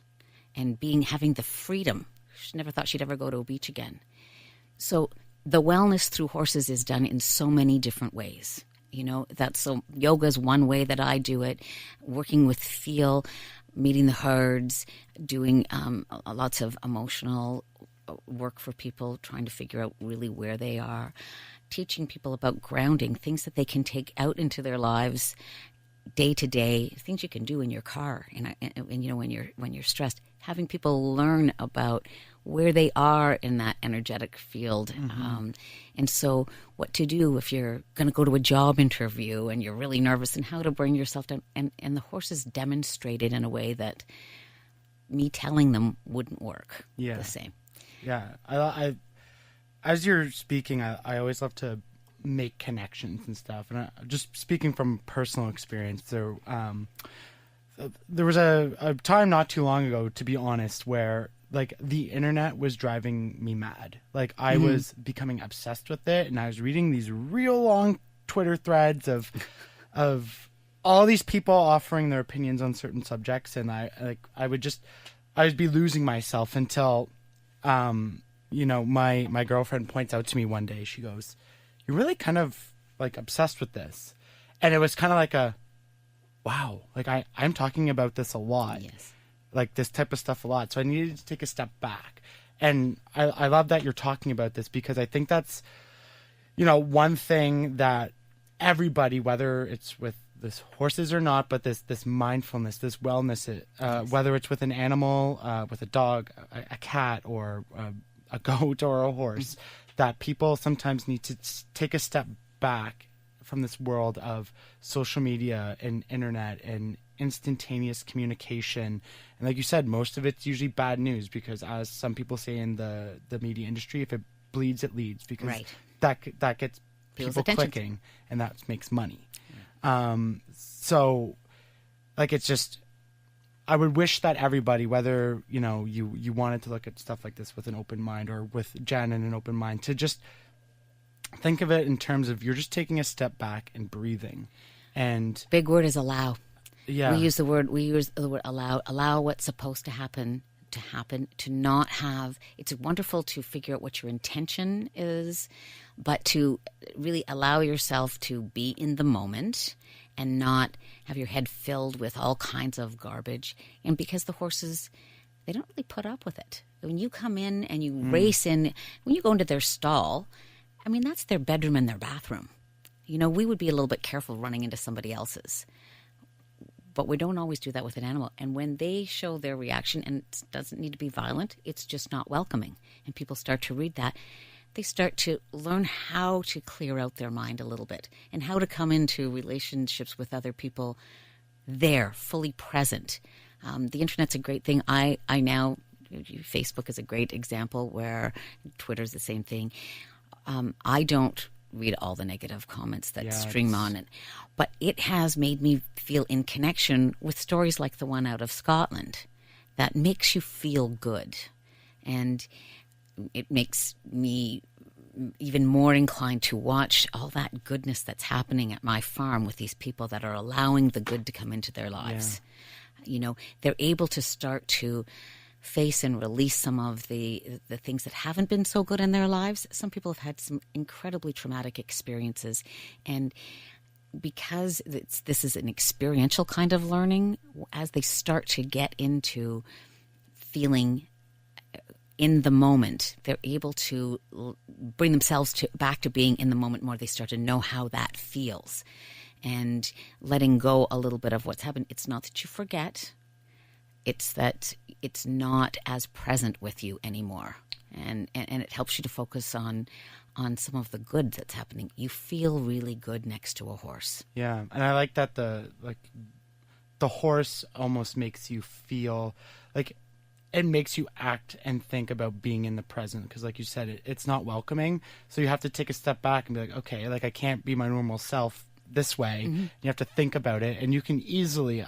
Speaker 4: and having the freedom, she never thought she'd ever go to a beach again. So the wellness through horses is done in so many different ways. Yoga is one way that I do it. Working with feel, meeting the herds, doing lots of emotional work for people, trying to figure out really where they are, teaching people about grounding, things that they can take out into their lives day to day, things you can do in your car, and when you're stressed, having people learn about where they are in that energetic field. And so what to do if you're going to go to a job interview and you're really nervous, and how to bring yourself down. And the horses demonstrate it in a way that me telling them wouldn't work the same.
Speaker 3: Yeah. I as you're speaking, I always love to make connections and stuff. And just speaking from personal experience, there was a time not too long ago, to be honest, where the internet was driving me mad. I was becoming obsessed with it, and I was reading these real long Twitter threads of all these people offering their opinions on certain subjects, and I would be losing myself until, my girlfriend points out to me one day. She goes, "You're really kind of like obsessed with this," and it was kind of like a, wow, like I'm talking about this a lot,
Speaker 4: Yes.
Speaker 3: like this type of stuff a lot. So I needed to take a step back, and I love that you're talking about this, because I think that's, one thing that everybody, whether it's with this horses or not, but this mindfulness, this wellness, whether it's with an animal, with a dog, a cat, or a goat or a horse, that people sometimes need to take a step back from this world of social media and internet and instantaneous communication. And like you said, most of it's usually bad news, because as some people say in the media industry, if it bleeds, it leads, because
Speaker 4: Right.
Speaker 3: that gets
Speaker 4: People's
Speaker 3: people
Speaker 4: attention.
Speaker 3: clicking, and that makes money. So like, it's just, I would wish that everybody, whether, you wanted to look at stuff like this with an open mind, or with Jen and an open mind, to just think of it in terms of, you're just taking a step back and breathing. And
Speaker 4: Big word is allow.
Speaker 3: yeah,
Speaker 4: We use the word allow what's supposed to happen, to not have. It's wonderful to figure out what your intention is, but to really allow yourself to be in the moment and not have your head filled with all kinds of garbage. And because the horses, they don't really put up with it. When you come in and you race in, when you go into their stall, I mean, that's their bedroom and their bathroom. We would be a little bit careful running into somebody else's. But we don't always do that with an animal. And when they show their reaction, and it doesn't need to be violent, it's just not welcoming. And people start to read that. They start to learn how to clear out their mind a little bit, and how to come into relationships with other people there, fully present. The internet's a great thing. I now, Facebook is a great example, where Twitter's the same thing. I don't read all the negative comments that stream on it, but it has made me feel in connection with stories like the one out of Scotland that makes you feel good, and it makes me even more inclined to watch all that goodness that's happening at my farm with these people that are allowing the good to come into their lives. They're able to start to face and release some of the things that haven't been so good in their lives. Some people have had some incredibly traumatic experiences, and because this is an experiential kind of learning, as they start to get into feeling in the moment, they're able to bring themselves back to being in the moment more. They start to know how that feels, and letting go a little bit of what's happened. It's not that you forget. It's that it's not as present with you anymore. And it helps you to focus on some of the good that's happening. You feel really good next to a horse.
Speaker 3: yeah. And I like that the horse almost makes you feel like, it makes you act and think about being in the present, because like you said, it's not welcoming. So you have to take a step back and be like, okay, like I can't be my normal self this way. You have to think about it, and you can easily,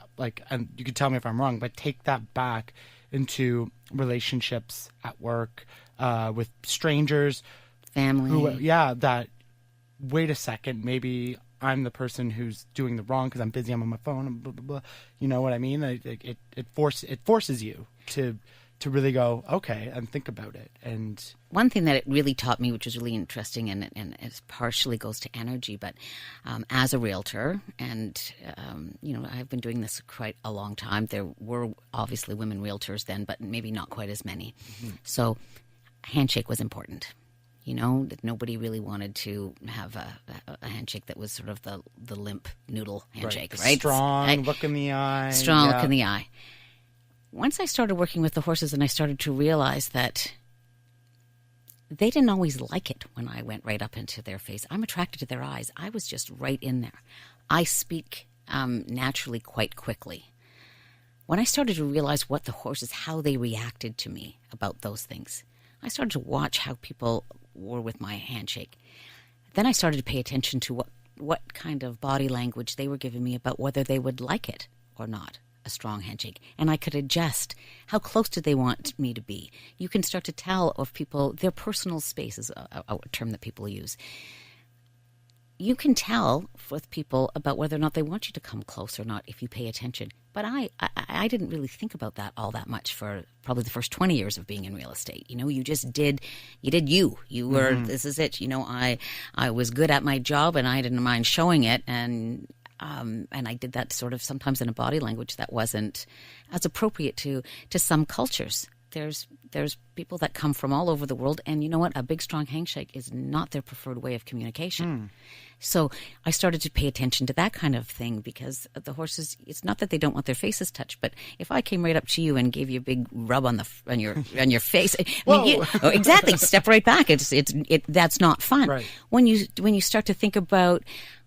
Speaker 3: and you can tell me if I'm wrong, but take that back into relationships at work, with strangers,
Speaker 4: Family.
Speaker 3: that, wait a second, maybe I'm the person who's doing the wrong because I'm busy, I'm on my phone, and blah, blah, blah. You know what I mean? It forces you to really go, okay, and think about it. And
Speaker 4: one thing that it really taught me, which was really interesting, and it partially goes to energy, but as a realtor, and I've been doing this quite a long time. There were obviously women realtors then, but maybe not quite as many. So handshake was important. That nobody really wanted to have a handshake that was sort of the limp noodle handshake, right?
Speaker 3: Strong look in the eye.
Speaker 4: Strong look in the eye. Once I started working with the horses, and I started to realize that they didn't always like it when I went right up into their face. I'm attracted to their eyes. I was just right in there. I speak naturally quite quickly. When I started to realize what the horses, how they reacted to me about those things, I started to watch how people were with my handshake. Then I started to pay attention to what kind of body language they were giving me about whether they would like it or not, a strong handshake. And I could adjust. How close do they want me to be? You can start to tell of people, their personal space is a term that people use. you can tell with people about whether or not they want you to come close or not if you pay attention. But I didn't really think about that all that much for probably the first 20 years of being in real estate. You know, you just did you. You were, this is it. You know, I was good at my job and I didn't mind showing it. And I did that sort of sometimes in a body language that wasn't as appropriate to some cultures. There's people that come from all over the world, and you know what? A big, strong handshake is not their preferred way of communication. So I started to pay attention to that kind of thing because the horses, it's not that they don't want their faces touched, but if I came right up to you and gave you a big rub on your face, exactly, step right back. That's not fun.
Speaker 3: Right.
Speaker 4: When you start to think about,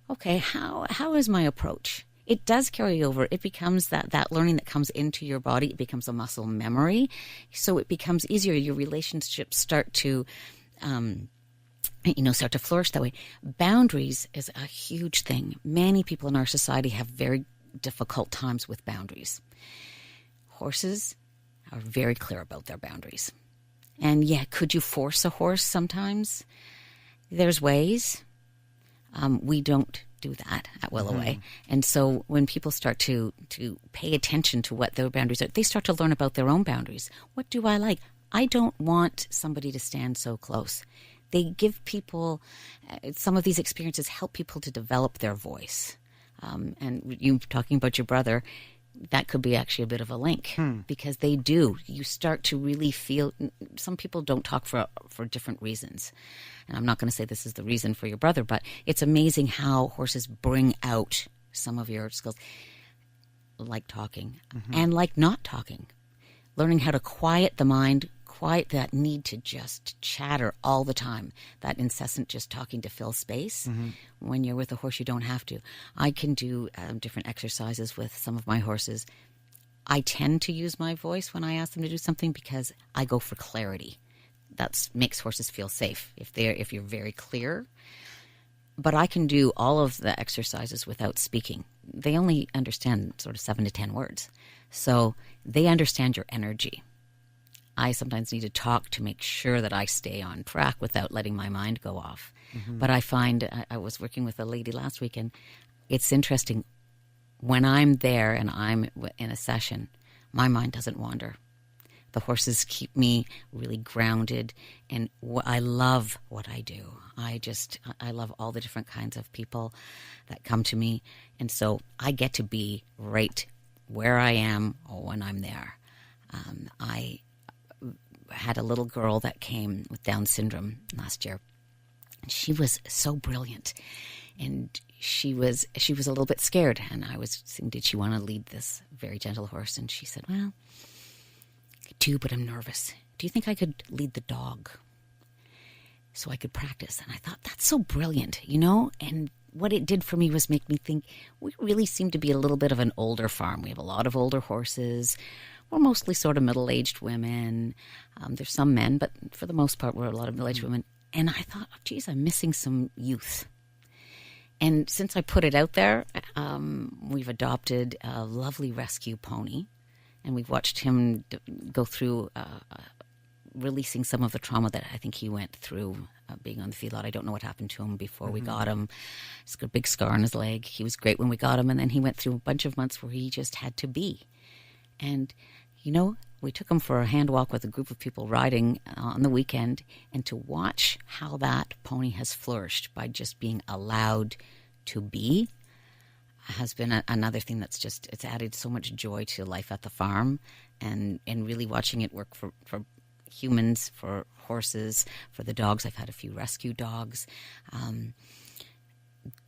Speaker 4: okay, how is my approach? It does carry over. It becomes that learning that comes into your body. It becomes a muscle memory. So it becomes easier. Your relationships start to, start to flourish that way. Boundaries is a huge thing. Many people in our society have very difficult times with boundaries. Horses are very clear about their boundaries. And yeah, could you force a horse sometimes? There's ways. We don't do that at Willaway. And so when people start to pay attention to what their boundaries are, they start to learn about their own boundaries. What do I like? I don't want somebody to stand so close. They give people, some of these experiences help people to develop their voice. And you talking about your brother, that could be actually a bit of a link because they do. You start to really feel, some people don't talk for different reasons. And I'm not going to say this is the reason for your brother, but it's amazing how horses bring out some of your skills, like talking and like not talking. Learning how to quiet the mind, quiet that need to just chatter all the time, that incessant just talking to fill space. When you're with a horse, you don't have to. I can do different exercises with some of my horses. I tend to use my voice when I ask them to do something because I go for clarity. That makes horses feel safe if you're very clear. But I can do all of the exercises without speaking. They only understand sort of 7 to 10 words. So they understand your energy. I sometimes need to talk to make sure that I stay on track without letting my mind go off. But I find, I was working with a lady last week, and it's interesting. When I'm there and I'm in a session, my mind doesn't wander. The horses keep me really grounded, and I love what I do. I love all the different kinds of people that come to me, and so I get to be right where I am when I'm there. I had a little girl that came with Down syndrome last year. She was so brilliant, and she was a little bit scared, and I was saying, did she want to lead this very gentle horse? And she said, well, I do, but I'm nervous. Do you think I could lead the dog so I could practice? And I thought, that's so brilliant, and what it did for me was make me think we really seem to be a little bit of an older farm. We have a lot of older horses. We're mostly sort of middle-aged women. There's some men, but for the most part, we're a lot of middle-aged women. And I thought, oh, geez, I'm missing some youth. And since I put it out there, we've adopted a lovely rescue pony, and we've watched him go through releasing some of the trauma that I think he went through being on the feedlot. I don't know what happened to him before we got him. He's got a big scar on his leg. He was great when we got him, and then he went through a bunch of months where he just had to be. And, we took him for a hand walk with a group of people riding on the weekend, and to watch how that pony has flourished by just being allowed to be has been another thing that's it's added so much joy to life at the farm, and really watching it work for humans, for horses, for the dogs. I've had a few rescue dogs.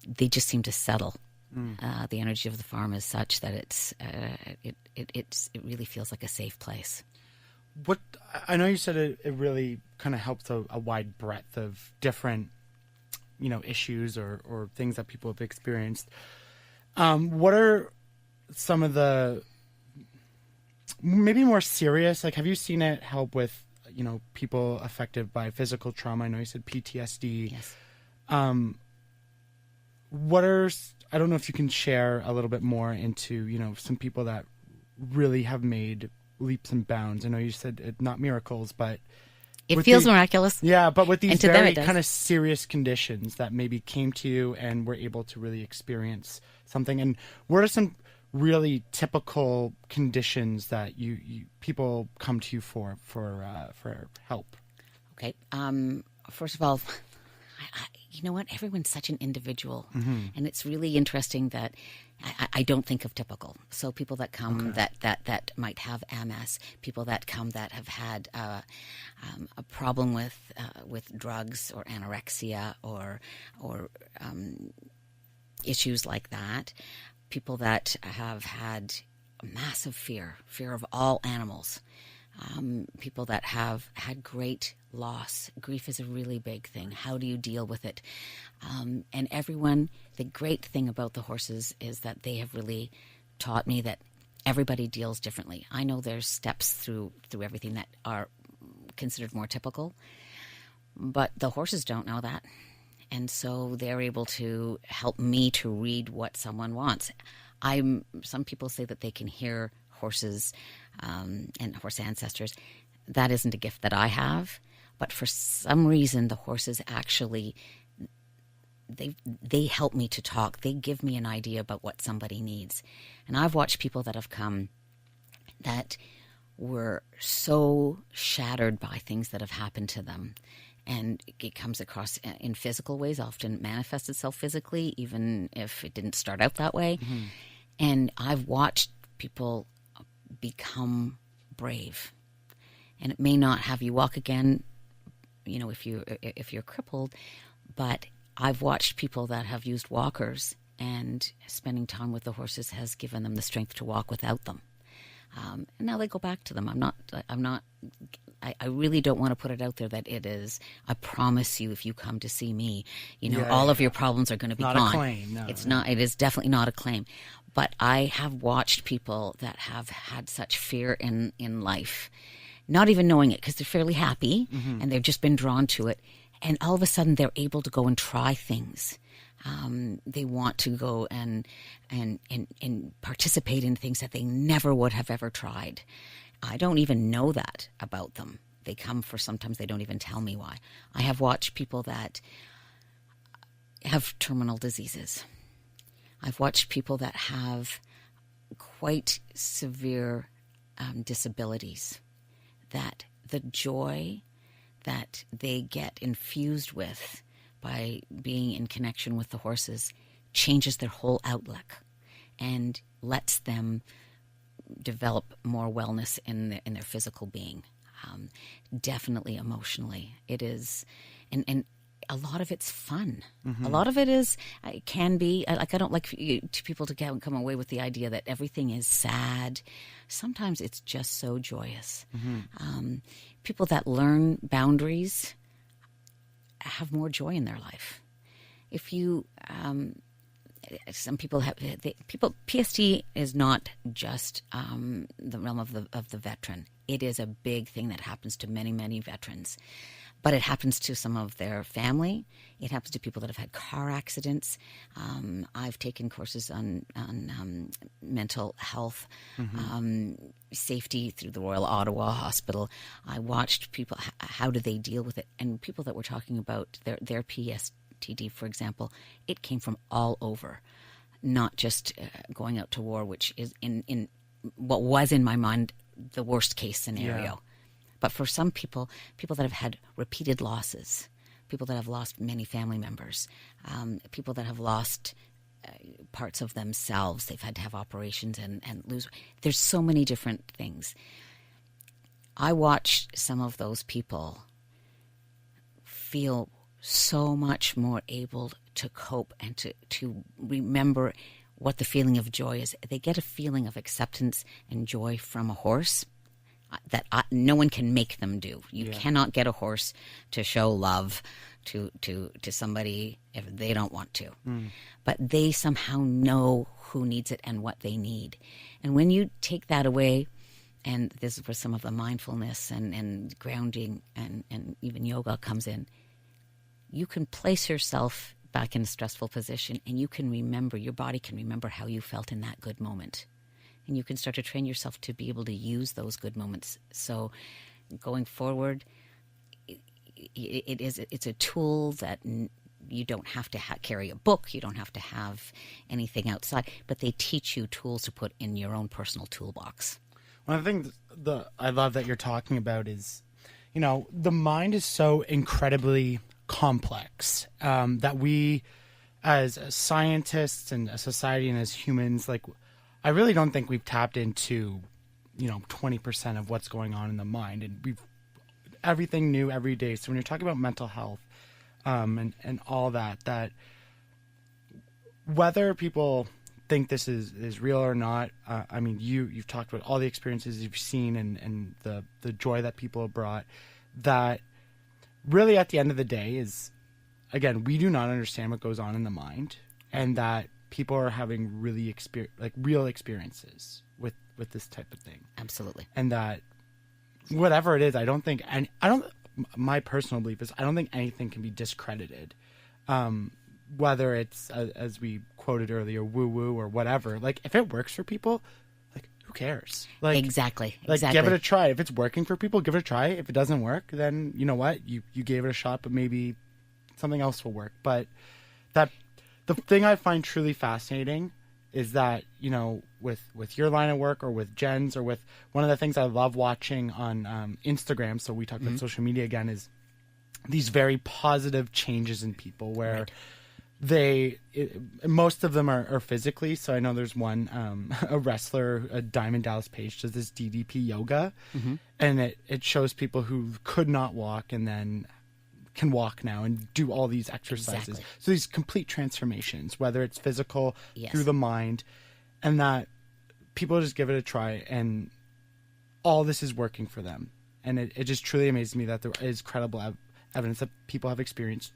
Speaker 4: They just seem to settle. The energy of the farm is such that it really feels like a safe place.
Speaker 3: What I know you said it really kind of helps a wide breadth of different, issues or things that people have experienced. What are some of the maybe more serious? Like, have you seen it help with people affected by physical trauma? I know you said PTSD.
Speaker 4: Yes.
Speaker 3: I don't know if you can share a little bit more into, some people that really have made leaps and bounds. I know you said not miracles, but
Speaker 4: It feels miraculous.
Speaker 3: Yeah, but with these
Speaker 4: And to them
Speaker 3: very
Speaker 4: it does.
Speaker 3: kind of serious conditions that maybe came to you and were able to really experience something. And what are some really typical conditions that you people come to you for help?
Speaker 4: Okay. First of all, you know what? Everyone's such an individual, and it's really interesting that I don't think of typical. So people that come that might have MS, people that come that have had a problem with drugs or anorexia or issues like that, people that have had massive fear of all animals. People that have had great loss. Grief is a really big thing. How do you deal with it? And everyone, the great thing about the horses is that they have really taught me that everybody deals differently. I know there's steps through everything that are considered more typical, but the horses don't know that. And so they're able to help me to read what someone wants. Some people say that they can hear horses and horse ancestors. That isn't a gift that I have, but for some reason the horses actually they help me to talk. They give me an idea about what somebody needs. And I've watched people that have come that were so shattered by things that have happened to them. And it comes across in physical ways, often manifests itself physically, even if it didn't start out that way. Mm-hmm. And I've watched people become brave. And it may not have you walk again, you know, if you're crippled, but I've watched people that have used walkers, and spending time with the horses has given them the strength to walk without them. And now they go back to them. I really don't want to put it out there that it is, I promise you, if you come to see me, you know, all of your problems are going to be
Speaker 3: not
Speaker 4: gone.
Speaker 3: Not a claim, no.
Speaker 4: It's not, it is definitely not a claim. But I have watched people that have had such fear in life, not even knowing it, because they're fairly happy and they've just been drawn to it. And all of a sudden they're able to go and try things. They want to go and participate in things that they never would have ever tried. I don't even know that about them. They come for, sometimes they don't even tell me why. I have watched people that have terminal diseases. I've watched people that have quite severe disabilities, that the joy that they get infused with by being in connection with the horses changes their whole outlook and lets them develop more wellness in their physical being. Definitely emotionally. It is, and a lot of it's fun. Mm-hmm. A lot of it is, it can be, like I don't like people to come away with the idea that everything is sad. Sometimes it's just so joyous. Mm-hmm. People that learn boundaries have more joy in their life. If you, some people have, PST is not just the realm of the veteran. It is a big thing that happens to many, many veterans. But it happens to some of their family. It happens to people that have had car accidents. I've taken courses on mental health, safety through the Royal Ottawa Hospital. I watched people, how do they deal with it? And people that were talking about their PSTD, for example, it came from all over, not just going out to war, which is in what was in my mind the worst case scenario. Yeah. But for some people that have had repeated losses, people that have lost many family members, people that have lost parts of themselves, they've had to have operations and lose. There's so many different things. I watch some of those people feel so much more able to cope and to remember what the feeling of joy is. They get a feeling of acceptance and joy from a horse that no one can make them do. You cannot get a horse to show love to somebody if they don't want to. But they somehow know who needs it and what they need. And when you take that away, and this is where some of the mindfulness and grounding and even yoga comes in, you can place yourself back in a stressful position and you can remember, your body can remember how you felt in that good moment. And you can start to train yourself to be able to use those good moments. So going forward, it's a tool that you don't have to carry a book. You don't have to have anything outside, but they teach you tools to put in your own personal toolbox.
Speaker 3: One of the things I love that you're talking about is, the mind is so incredibly complex that we, as scientists and a society and as humans, I really don't think we've tapped into, 20% of what's going on in the mind, and we've everything new every day. So when you're talking about mental health, and all that whether people think this is real or not, you've talked about all the experiences you've seen and the joy that people have brought, that really at the end of the day is, again, we do not understand what goes on in the mind, and that people are having really real experiences with this type of thing.
Speaker 4: Absolutely.
Speaker 3: And that whatever it is, my personal belief is I don't think anything can be discredited. Whether it's, as we quoted earlier, woo-woo or whatever. If it works for people, who cares?
Speaker 4: Exactly.
Speaker 3: Give it a try. If it's working for people, give it a try. If it doesn't work, then you know what? You gave it a shot, but maybe something else will work. But the thing I find truly fascinating is that, with your line of work or with Jen's or with one of the things I love watching on Instagram, so we talk about social media again, is these very positive changes in people where most of them are physically. So I know there's one, a wrestler, a Diamond Dallas Page, does this DDP yoga, and it shows people who could not walk and then can walk now and do all these exercises.
Speaker 4: Exactly.
Speaker 3: So these complete transformations, whether it's physical, through the mind, and that people just give it a try, and all this is working for them. And it just truly amazes me that there is credible evidence that people have experienced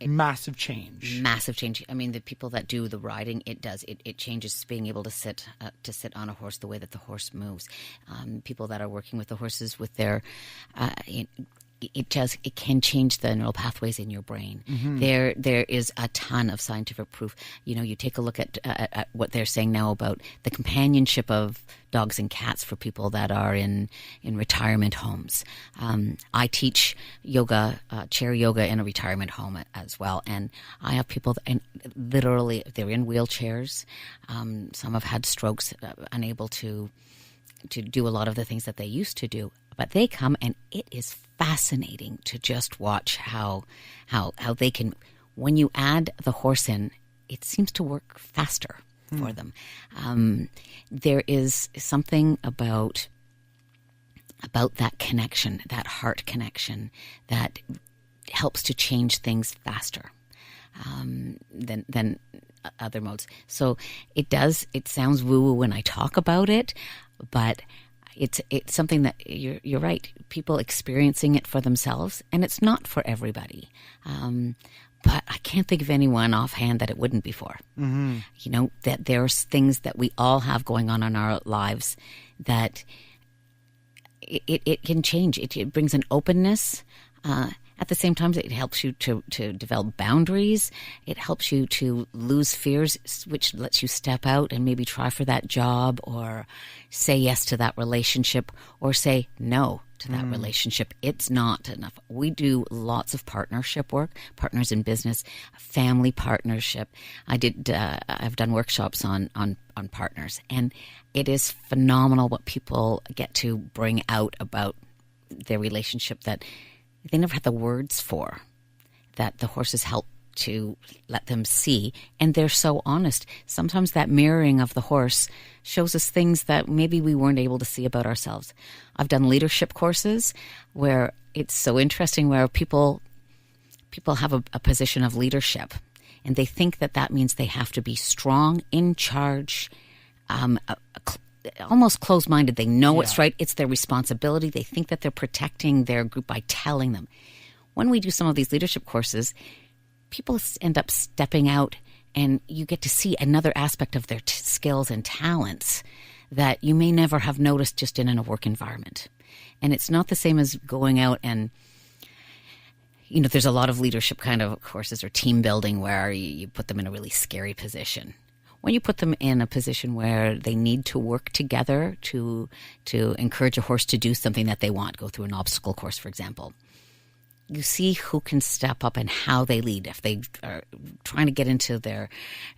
Speaker 3: massive change.
Speaker 4: Massive change. I mean, the people that do the riding, it does. It changes being able to sit on a horse, the way that the horse moves. People that are working with the horses with their, it can change the neural pathways in your brain. There is a ton of scientific proof. You take a look at what they're saying now about the companionship of dogs and cats for people that are in retirement homes. I teach yoga, chair yoga in a retirement home as well, and I have people and literally they're in wheelchairs. Some have had strokes, unable to do a lot of the things that they used to do. But they come, and it is fascinating to just watch how they can, when you add the horse in, it seems to work faster for them. There is something about that connection, that heart connection, that helps to change things faster than other modes. So it sounds woo-woo when I talk about it, but it's something that you're right. People experiencing it for themselves, and it's not for everybody. But I can't think of anyone offhand that it wouldn't be for. That there's things that we all have going on in our lives that it can change. It brings an openness. At the same time, it helps you to develop boundaries. It helps you to lose fears, which lets you step out and maybe try for that job or say yes to that relationship or say no to that relationship. It's not enough. We do lots of partnership work, partners in business, family partnership. I've done workshops on partners, and it is phenomenal what people get to bring out about their relationship that they never had the words for, that the horses help to let them see. And they're so honest. Sometimes that mirroring of the horse shows us things that maybe we weren't able to see about ourselves. I've done leadership courses where it's so interesting, where people have a position of leadership, and they think that means they have to be strong, in charge, almost closed-minded. They know what's right. It's their responsibility. They think that they're protecting their group by telling them. When we do some of these leadership courses, people end up stepping out, and you get to see another aspect of their skills and talents that you may never have noticed just in a work environment. And it's not the same as going out and, there's a lot of leadership kind of courses or team building where you put them in a really scary position. When you put them in a position where they need to work together to encourage a horse to do something that they want, go through an obstacle course, for example, You see who can step up and how they lead. If they are trying to get into their,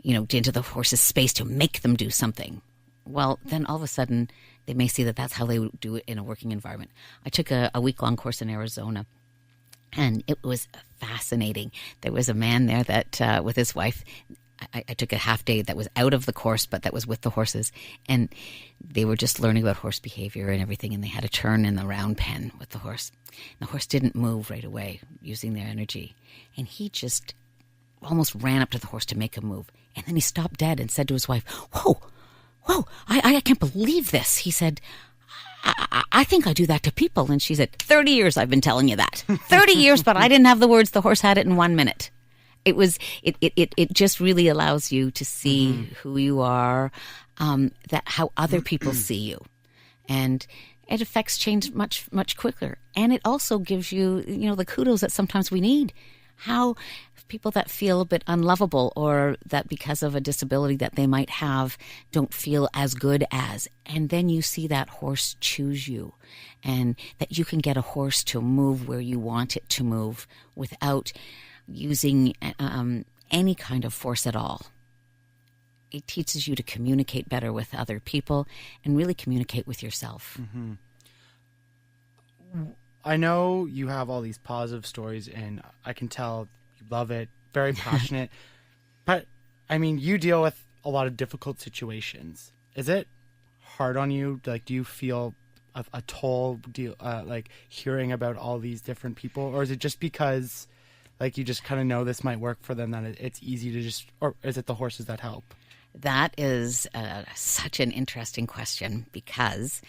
Speaker 4: into the horse's space to make them do something, well, then all of a sudden they may see that that's how they do it in a working environment. I took a week-long course in Arizona, and it was fascinating. There was a man there that, with his wife, I took a half day that was out of the course, but that was with the horses. And they were just learning about horse behavior and everything. And they had a turn in the round pen with the horse. And the horse didn't move right away using their energy. And he just almost ran up to the horse to make him move. And then he stopped dead and said to his wife, whoa, I can't believe this. He said, I think I do that to people. And she said, 30 years I've been telling you that. 30 years, but I didn't have the words. The horse had it in 1 minute. It just really allows you to see who you are, that how other people see you, and it affects change much, much quicker. And it also gives you, the kudos that sometimes we need. How people that feel a bit unlovable, or that because of a disability that they might have don't feel as good as, and then you see that horse choose you, and that you can get a horse to move where you want it to move without using any kind of force at all. It teaches you to communicate better with other people and really communicate with yourself.
Speaker 3: Mm-hmm. I know you have all these positive stories, and I can tell you love it, very passionate. But, I mean, you deal with a lot of difficult situations. Is it hard on you? Like, do you feel a toll, like, hearing about all these different people? Or is it just because, like, you just kind of know this might work for them, that it's easy to just, or is it the horses that help?
Speaker 4: That is such an interesting question, because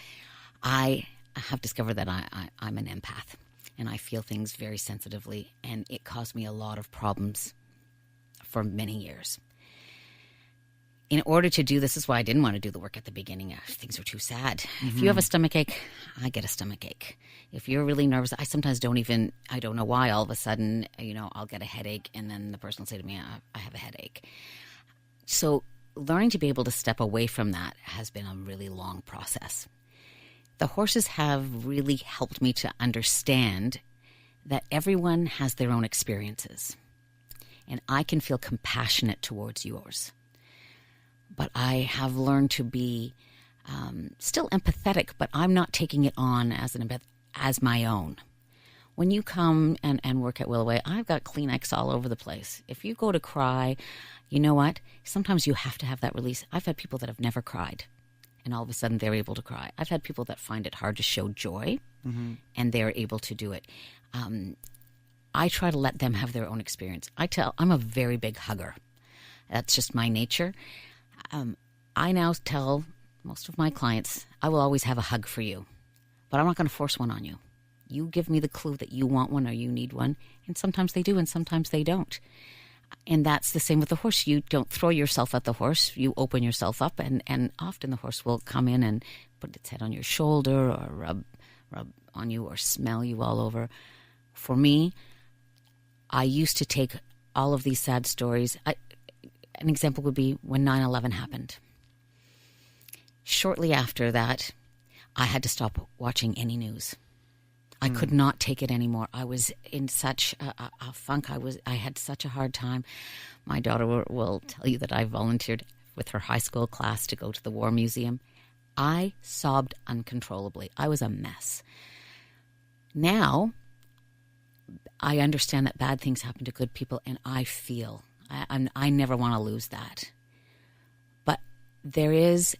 Speaker 4: I have discovered that I'm an empath, and I feel things very sensitively, and it caused me a lot of problems for many years. In order to do this is why I didn't want to do the work at the beginning. Things were too sad. Mm-hmm. If you have a stomach ache, I get a stomach ache. If you're really nervous, I sometimes I don't know why, all of a sudden, I'll get a headache, and then the person will say to me, I have a headache. So learning to be able to step away from that has been a really long process. The horses have really helped me to understand that everyone has their own experiences, and I can feel compassionate towards yours. But I have learned to be still empathetic, but I'm not taking it on as my own. When you come and work at Willaway, I've got Kleenex all over the place. If you go to cry, you know what? Sometimes you have to have that release. I've had people that have never cried, and all of a sudden they're able to cry. I've had people that find it hard to show joy, and they're able to do it. I try to let them have their own experience. I'm a very big hugger. That's just my nature. I now tell most of my clients, I will always have a hug for you, but I'm not going to force one on you. You give me the clue that you want one or you need one, and sometimes they do and sometimes they don't. And that's the same with the horse. You don't throw yourself at the horse. You open yourself up, and often the horse will come in and put its head on your shoulder or rub on you or smell you all over. For me, I used to take all of these sad stories. An example would be when 9/11 happened. Shortly after that, I had to stop watching any news. I could not take it anymore. I was in such a funk. I had such a hard time. My daughter will tell you that I volunteered with her high school class to go to the War Museum. I sobbed uncontrollably. I was a mess. Now, I understand that bad things happen to good people, and I feel. I never want to lose that. But there's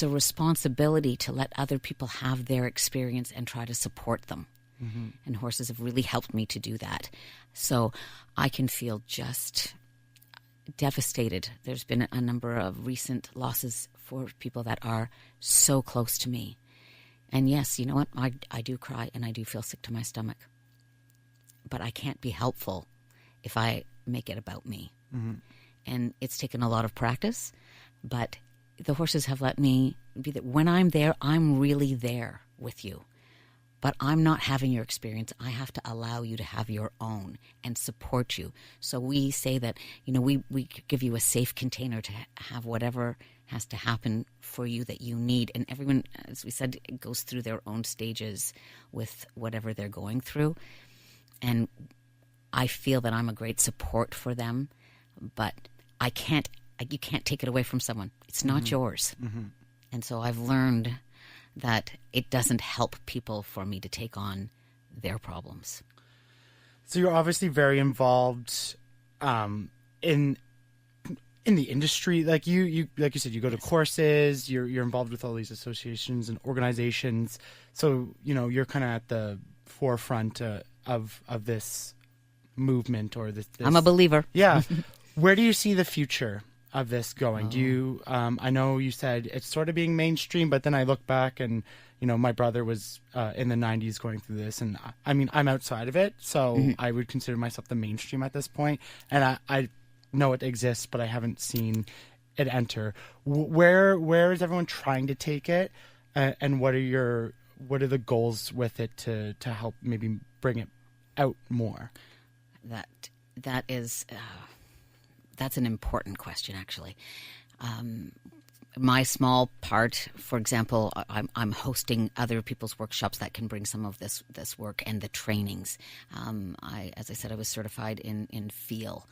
Speaker 4: a responsibility to let other people have their experience and try to support them. Mm-hmm. And horses have really helped me to do that. So I can feel just devastated. There's been a number of recent losses for people that are so close to me. And yes, you know what? I do cry and I do feel sick to my stomach. But I can't be helpful if I make it about me. Mm-hmm. And it's taken a lot of practice, but the horses have let me be that when I'm there, I'm really there with you. But I'm not having your experience. I have to allow you to have your own and support you. So we say that, we give you a safe container to have whatever has to happen for you that you need. And everyone, as we said, goes through their own stages with whatever they're going through. And I feel that I'm a great support for them, but you can't take it away from someone. It's not yours. And so I've learned that it doesn't help people for me to take on their problems.
Speaker 3: So you're obviously very involved in the industry. Like you said, you go to courses. You're involved with all these associations and organizations. So you're kind of at the forefront of this movement or this.
Speaker 4: I'm a believer.
Speaker 3: Yeah. Where do you see the future of this going? Do you? I know you said it's sort of being mainstream, but then I look back and my brother was in the 90s going through this, and I mean I'm outside of it, so I would consider myself the mainstream at this point, and I know it exists, but I haven't seen it enter. Where is everyone trying to take it, and what are the goals with it to help maybe bring it out more?
Speaker 4: That is. That's an important question, actually. My small part, for example, I'm hosting other people's workshops that can bring some of this work and the trainings. As I said, I was certified in FEEL,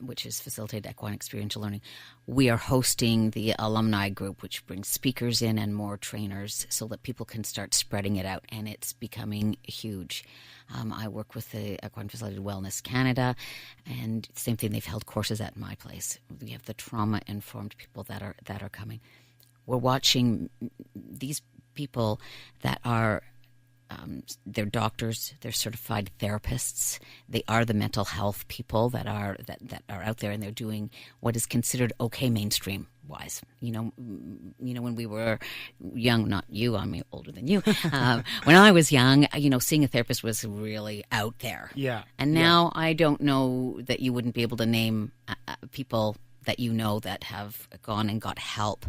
Speaker 4: which is Facilitated Equine Experiential Learning. We are hosting the alumni group, which brings speakers in and more trainers so that people can start spreading it out, and it's becoming huge. I work with the Equine Facilitated Wellness Canada, and same thing, they've held courses at my place. We have the trauma-informed people that are coming. We're watching these people that are they're doctors, they're certified therapists, they are the mental health people that are out there, and they're doing what is considered okay mainstream wise. When we were young, not you, I'm older than you. When I was young, seeing a therapist was really out there.
Speaker 3: Yeah.
Speaker 4: And now I don't know that you wouldn't be able to name people that that have gone and got help.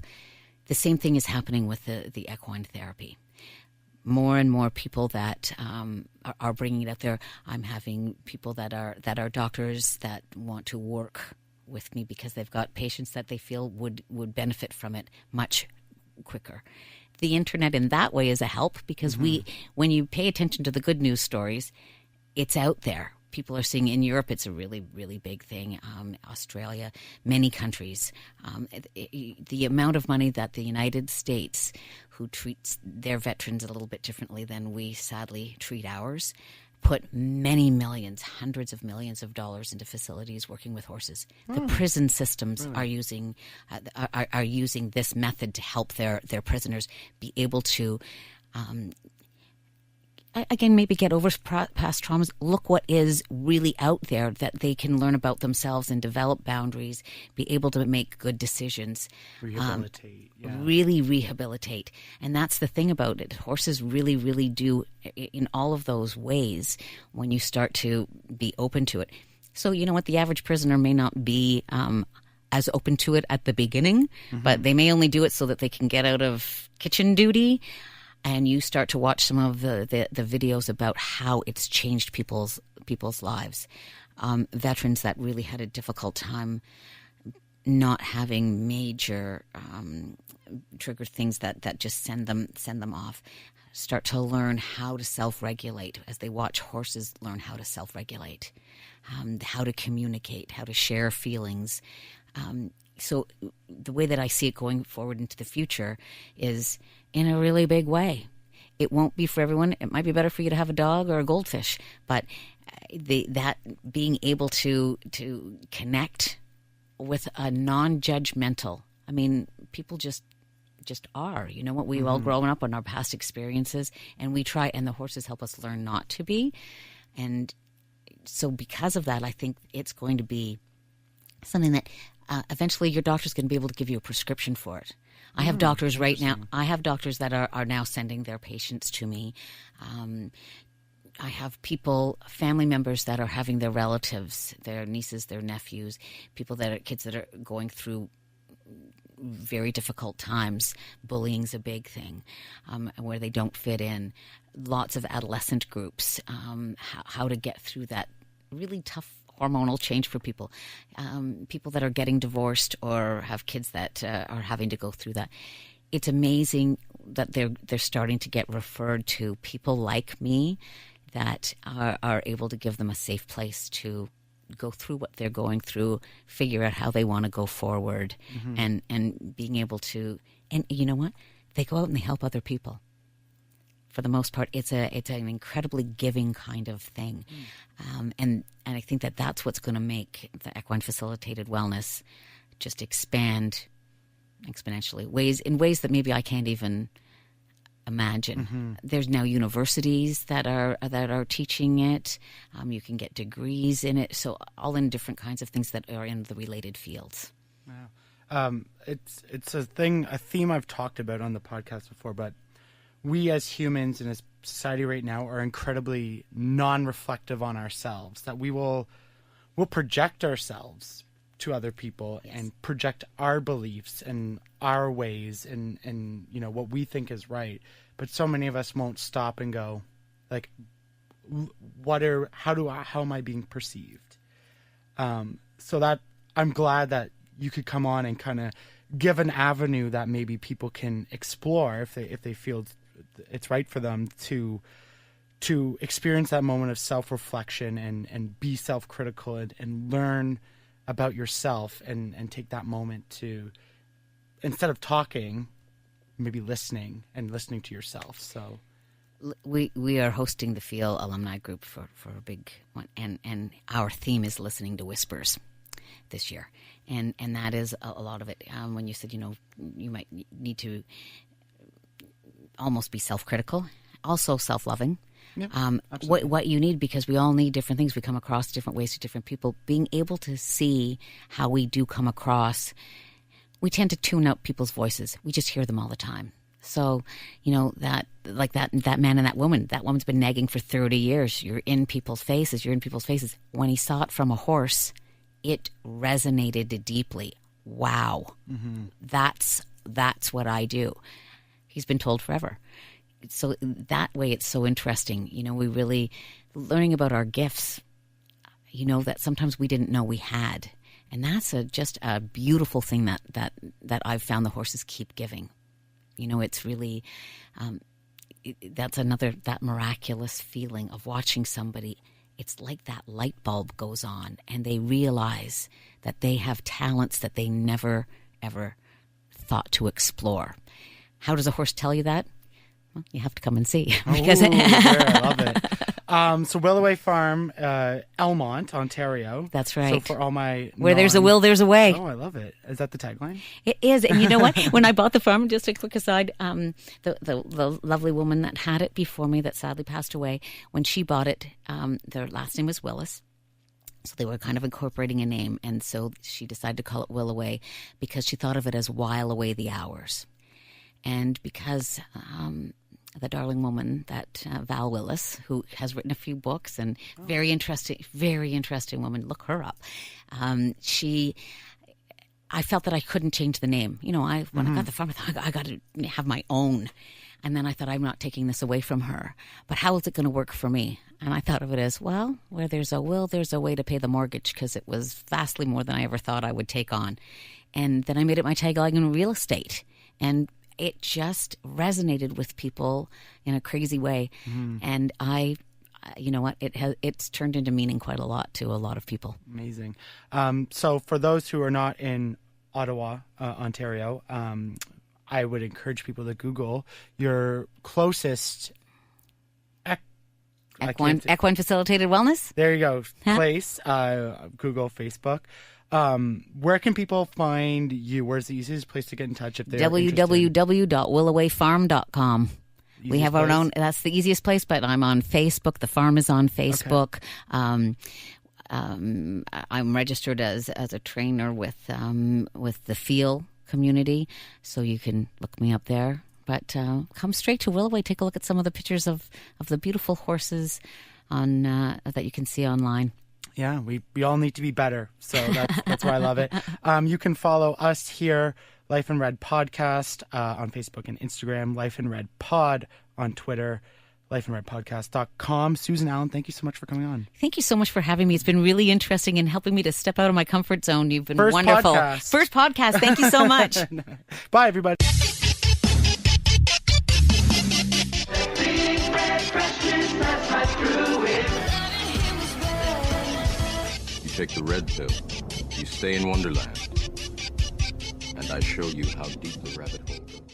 Speaker 4: The same thing is happening with the equine therapy. More and more people that are bringing it out there. I'm having people that are doctors that want to work with me because they've got patients that they feel would benefit from it much quicker. The internet in that way is a help because when you pay attention to the good news stories, it's out there. People are seeing in Europe, it's a really, really big thing. Australia, many countries. The amount of money that the United States, who treats their veterans a little bit differently than we sadly treat ours, put many millions, hundreds of millions of dollars into facilities working with horses. The prison systems are using this method to help their prisoners be able to again, maybe get over past traumas. Look what is really out there that they can learn about themselves and develop boundaries, be able to make good decisions.
Speaker 3: Rehabilitate.
Speaker 4: Really rehabilitate. And that's the thing about it. Horses really, really do in all of those ways when you start to be open to it. So, you know what? The average prisoner may not be as open to it at the beginning, but they may only do it so that they can get out of kitchen duty. And you start to watch some of the videos about how it's changed people's lives. Veterans that really had a difficult time not having major trigger things that just send them off, start to learn how to self-regulate as they watch horses learn how to self-regulate, how to communicate, how to share feelings. So the way that I see it going forward into the future is in a really big way. It won't be for everyone. It might be better for you to have a dog or a goldfish, but that being able to connect with a non-judgmental. I mean, people just are. You know what? We've all grown up on our past experiences, and we try, and the horses help us learn not to be. And so because of that, I think it's going to be something that eventually your doctor's going to be able to give you a prescription for it. I have doctors right now. I have doctors that are now sending their patients to me. I have family members that are having their relatives, their nieces, their nephews, kids that are going through very difficult times. Bullying's a big thing, where they don't fit in. Lots of adolescent groups, how to get through that really tough hormonal change for people. People that are getting divorced or have kids that are having to go through that. It's amazing that they're starting to get referred to people like me that are able to give them a safe place to go through what they're going through, figure out how they want to go forward, and being able to. And you know what? They go out and they help other people. For the most part, it's an incredibly giving kind of thing, and I think that's what's going to make the equine facilitated wellness just expand exponentially, in ways that maybe I can't even imagine. There's now universities that are teaching it. You can get degrees in it, so all in different kinds of things that are in the related fields.
Speaker 3: Wow. It's a theme I've talked about on the podcast before, but we as humans in a society right now are incredibly non-reflective on ourselves, that we'll project ourselves to other people and project our beliefs and our ways and what we think is right. But so many of us won't stop and go, like, how am I being perceived? So that I'm glad that you could come on and kind of give an avenue that maybe people can explore if they feel it's right for them to experience that moment of self-reflection and be self-critical and learn about yourself and take that moment to, instead of talking, maybe listening to yourself. So
Speaker 4: we are hosting the Feel alumni group for a big one, and our theme is listening to whispers this year, and that is a lot of it. When you said you might need to almost be self-critical, also self-loving. Yeah, what you need, because we all need different things. We come across different ways to different people. Being able to see how we do come across, we tend to tune out people's voices. We just hear them all the time. So, that man and that woman's been nagging for 30 years. You're in people's faces. When he saw it from a horse, it resonated deeply. Wow. That's what I do. He's been told forever. So that way it's so interesting. We really learning about our gifts, that sometimes we didn't know we had. And that's just a beautiful thing that I've found the horses keep giving. It's really, that miraculous feeling of watching somebody. It's like that light bulb goes on and they realize that they have talents that they never, ever thought to explore. How does a horse tell you that? Well, you have to come and see.
Speaker 3: Because I love it. So Willaway Farm, Elmont, Ontario.
Speaker 4: That's right.
Speaker 3: So for all my
Speaker 4: where there's a will, there's a way.
Speaker 3: Oh, I love it. Is that the tagline?
Speaker 4: It is. And you know what? When I bought the farm, just a quick aside, the lovely woman that had it before me that sadly passed away, when she bought it, their last name was Willis. So they were kind of incorporating a name. And so she decided to call it Willaway because she thought of it as while away the hours. And because the darling woman, that Val Willis, who has written a few books and very interesting woman, look her up. I felt that I couldn't change the name. When I got the farm, I thought I got to have my own. And then I thought, I'm not taking this away from her. But how is it going to work for me? And I thought of it as, well, where there's a will, there's a way to pay the mortgage, because it was vastly more than I ever thought I would take on. And then I made it my tagline in real estate. And it just resonated with people in a crazy way. And you know what? It's turned into meaning quite a lot to a lot of people.
Speaker 3: Amazing. So for those who are not in Ottawa, Ontario, I would encourage people to Google your closest
Speaker 4: equine facilitated wellness.
Speaker 3: There you go. Place. Google, Facebook. Where can people find you? Where's the easiest place to get in touch if they're
Speaker 4: www.willawayfarm.com. We have our own. That's the easiest place. But I'm on Facebook. The farm is on Facebook. Okay. I'm registered as a trainer with the Feel community, so you can look me up there. But come straight to Willaway. Take a look at some of the pictures of the beautiful horses on that you can see online.
Speaker 3: Yeah, we all need to be better, so that's why I love it. You can follow us here, Life in Red Podcast, on Facebook and Instagram, Life in Red Pod on Twitter. lifeandredpodcast.com. Susan, Allan, thank you so much for coming on.
Speaker 4: Thank you so much for having me. It's been really interesting and helping me to step out of my comfort zone. You've been
Speaker 3: First
Speaker 4: wonderful.
Speaker 3: podcast.
Speaker 4: First podcast. Thank you so much.
Speaker 3: Bye, everybody.
Speaker 1: You take the red pill, you stay in Wonderland, and I show you how deep the rabbit hole goes.